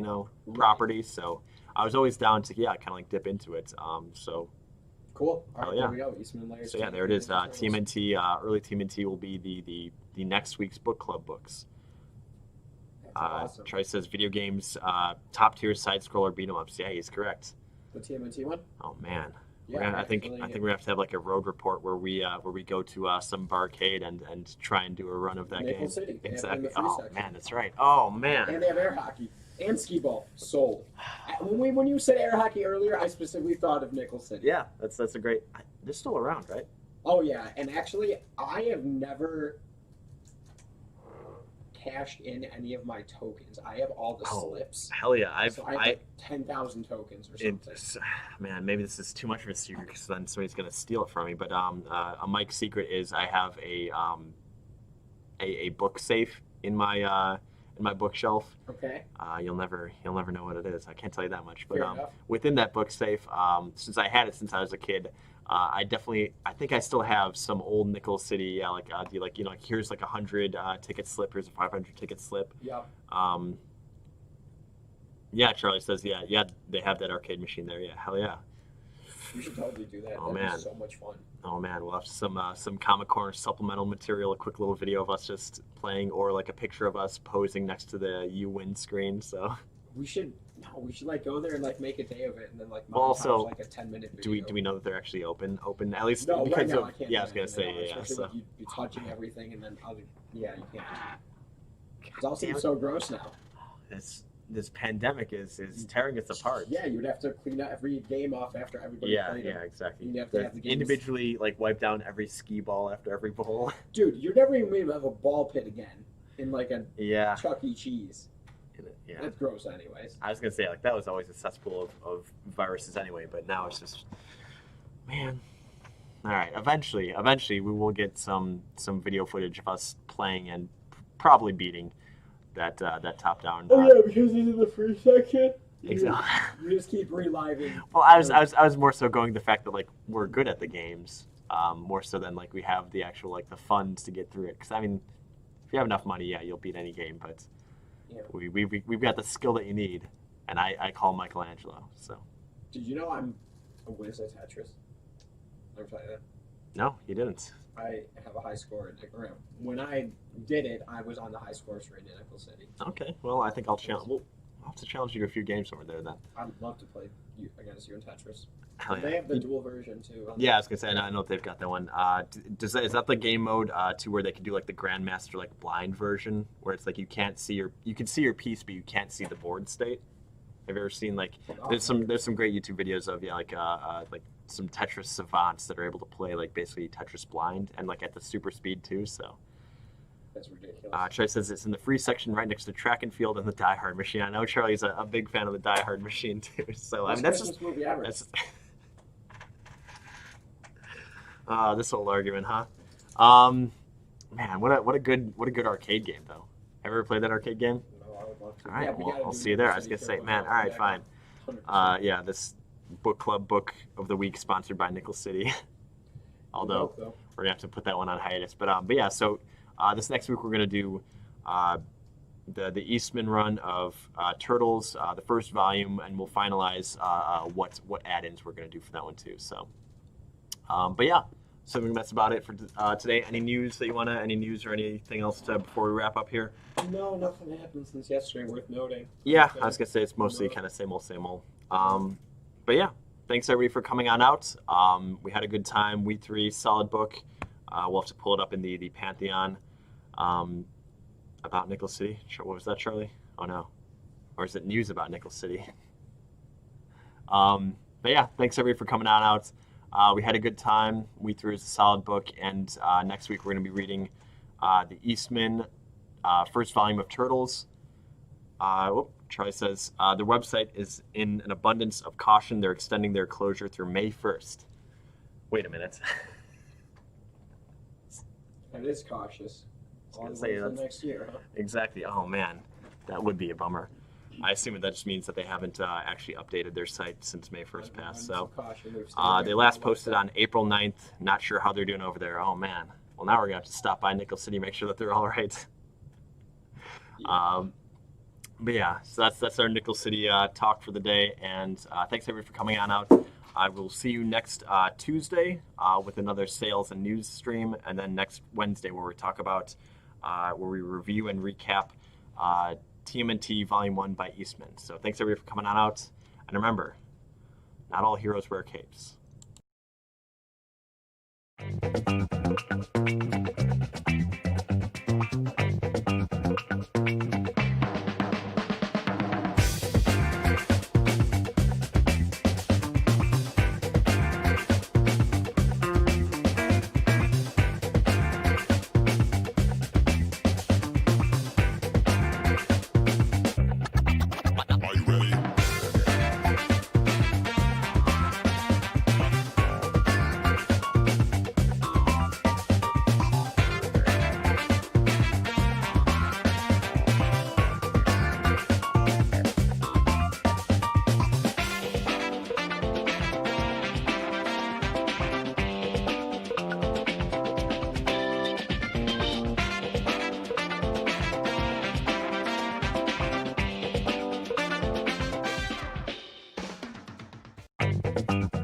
property. So I was always down to kind of like dip into it. So. Cool. All right, there we go. Eastman Layers. So there it is. TMNT, early TMNT will be the next week's book club books. That's awesome. Troy says video games, top tier side scroller beat 'em ups. Yeah, he's correct. The TMNT one. Oh man. Yeah, I think we're gonna have to have like a road report where we go to some barcade and try and do a run of that Maple game. City. Exactly. Oh man, that's right. Oh man. And they have air hockey and skee ball. Sold. When you said air hockey earlier, I specifically thought of Nickel City. Yeah, that's a great. They're still around, right? Oh yeah, and actually, I have never cashed in any of my tokens. I have all the slips. Hell yeah! I have like 10,000 tokens or something. Man, maybe this is too much of a secret because then somebody's gonna steal it from me. But a Mike's secret is I have a book safe in my bookshelf. Okay. You'll never know what it is. I can't tell you that much. But within that book safe, since I had it since I was a kid, I think I still have some old Nickel City, here's like 100 ticket slip, here's a 500 ticket slip. Yeah. Yeah, Charlie says, yeah, they have that arcade machine there. Yeah, hell yeah. We should totally do that. Oh, That'd man. be so much fun. Oh man, we'll have some Comic Corner supplemental material, a quick little video of us just playing, or like a picture of us posing next to the You Win screen. So we should like go there and like make a day of it, and then like also like a 10-minute video. Do we know that they're actually open at least? No, because right now of, I can't. Yeah, I was gonna say So you'd be touching everything, and then you can't. It's all seems so gross now. This pandemic is tearing us apart. Yeah, you would have to clean out every game off after everybody played it. Yeah, exactly. You'd have to have the games individually like wipe down every skee ball after every bowl. Dude, you're never even going to have a ball pit again in like a Yeah. Chuck E. Cheese. Yeah. That's gross anyways. I was going to say, like, that was always a cesspool of viruses anyway, but now it's just, man. All right, eventually we will get some video footage of us playing and probably beating that top-down. Oh yeah, because he's in the free section. Exactly. You just keep reliving. Well, I was more so going the fact that like we're good at the games, more so than like we have the actual like the funds to get through it. Because I mean, if you have enough money, yeah, you'll beat any game. But we've got the skill that you need, and I call Michelangelo. So. Did you know I'm a whiz at Tetris? I'll tell you that. No, you didn't. I have a high score. When I did it, I was on the high scores for Nickel City. Okay, well, I think I'll have to challenge you to a few games over there then. I'd love to play against you in Tetris. Hell yeah. They have the dual version too. Yeah, I was gonna say I know if they've got that one. Is that the game mode to where they can do like the Grandmaster like blind version, where it's like you can see your piece, but you can't see the board state? Have you ever seen like there's some great YouTube videos of like some Tetris savants that are able to play like basically Tetris blind and like at the super speed too. So that's ridiculous. Charlie says it's in the free section right next to track and field and the Die Hard machine. I know Charlie's a big fan of the Die Hard machine too. So I mean that's just movie ever. This old argument, huh? Man, what a good arcade game though. Ever played that arcade game? No, I would love to. All right, well, I'll see you there. I was gonna say, man, all right, fine. This book club book of the week sponsored by Nickel City. Although we're gonna have to put that one on hiatus. But yeah, so this next week we're gonna do the Eastman run of Turtles, the first volume, and we'll finalize what add-ins we're gonna do for that one too. So, but yeah. So I think that's about it for today. Any news or anything else before we wrap up here? No, nothing happened since yesterday worth noting. Yeah, I was gonna say it's mostly kind of same old. But yeah, thanks everybody for coming on out. We had a good time. We3, solid book. We'll have to pull it up in the Pantheon about Nickel City. What was that, Charlie? Oh no, or is it news about Nickel City? But yeah, thanks everybody for coming on out. We had a good time. We3 is a solid book, and next week we're going to be reading the Eastman first volume of Turtles. Charlie says their website is in an abundance of caution. They're extending their closure through May 1st. Wait a minute. That is cautious. I was gonna say, next year, huh? Exactly. Oh man, that would be a bummer. I assume that just means that they haven't actually updated their site since May 1st passed. So they last posted on April 9th. Not sure how they're doing over there. Oh man. Well, now we're gonna have to stop by Nickel City, make sure that they're all right. Yeah. But yeah, so that's our Nickel City talk for the day, and thanks everybody for coming on out. I will see you next Tuesday with another sales and news stream, and then next Wednesday where we talk about where we review and recap TMNT Volume 1 by Eastman. So thanks everybody for coming on out, and remember, not all heroes wear capes. Bye.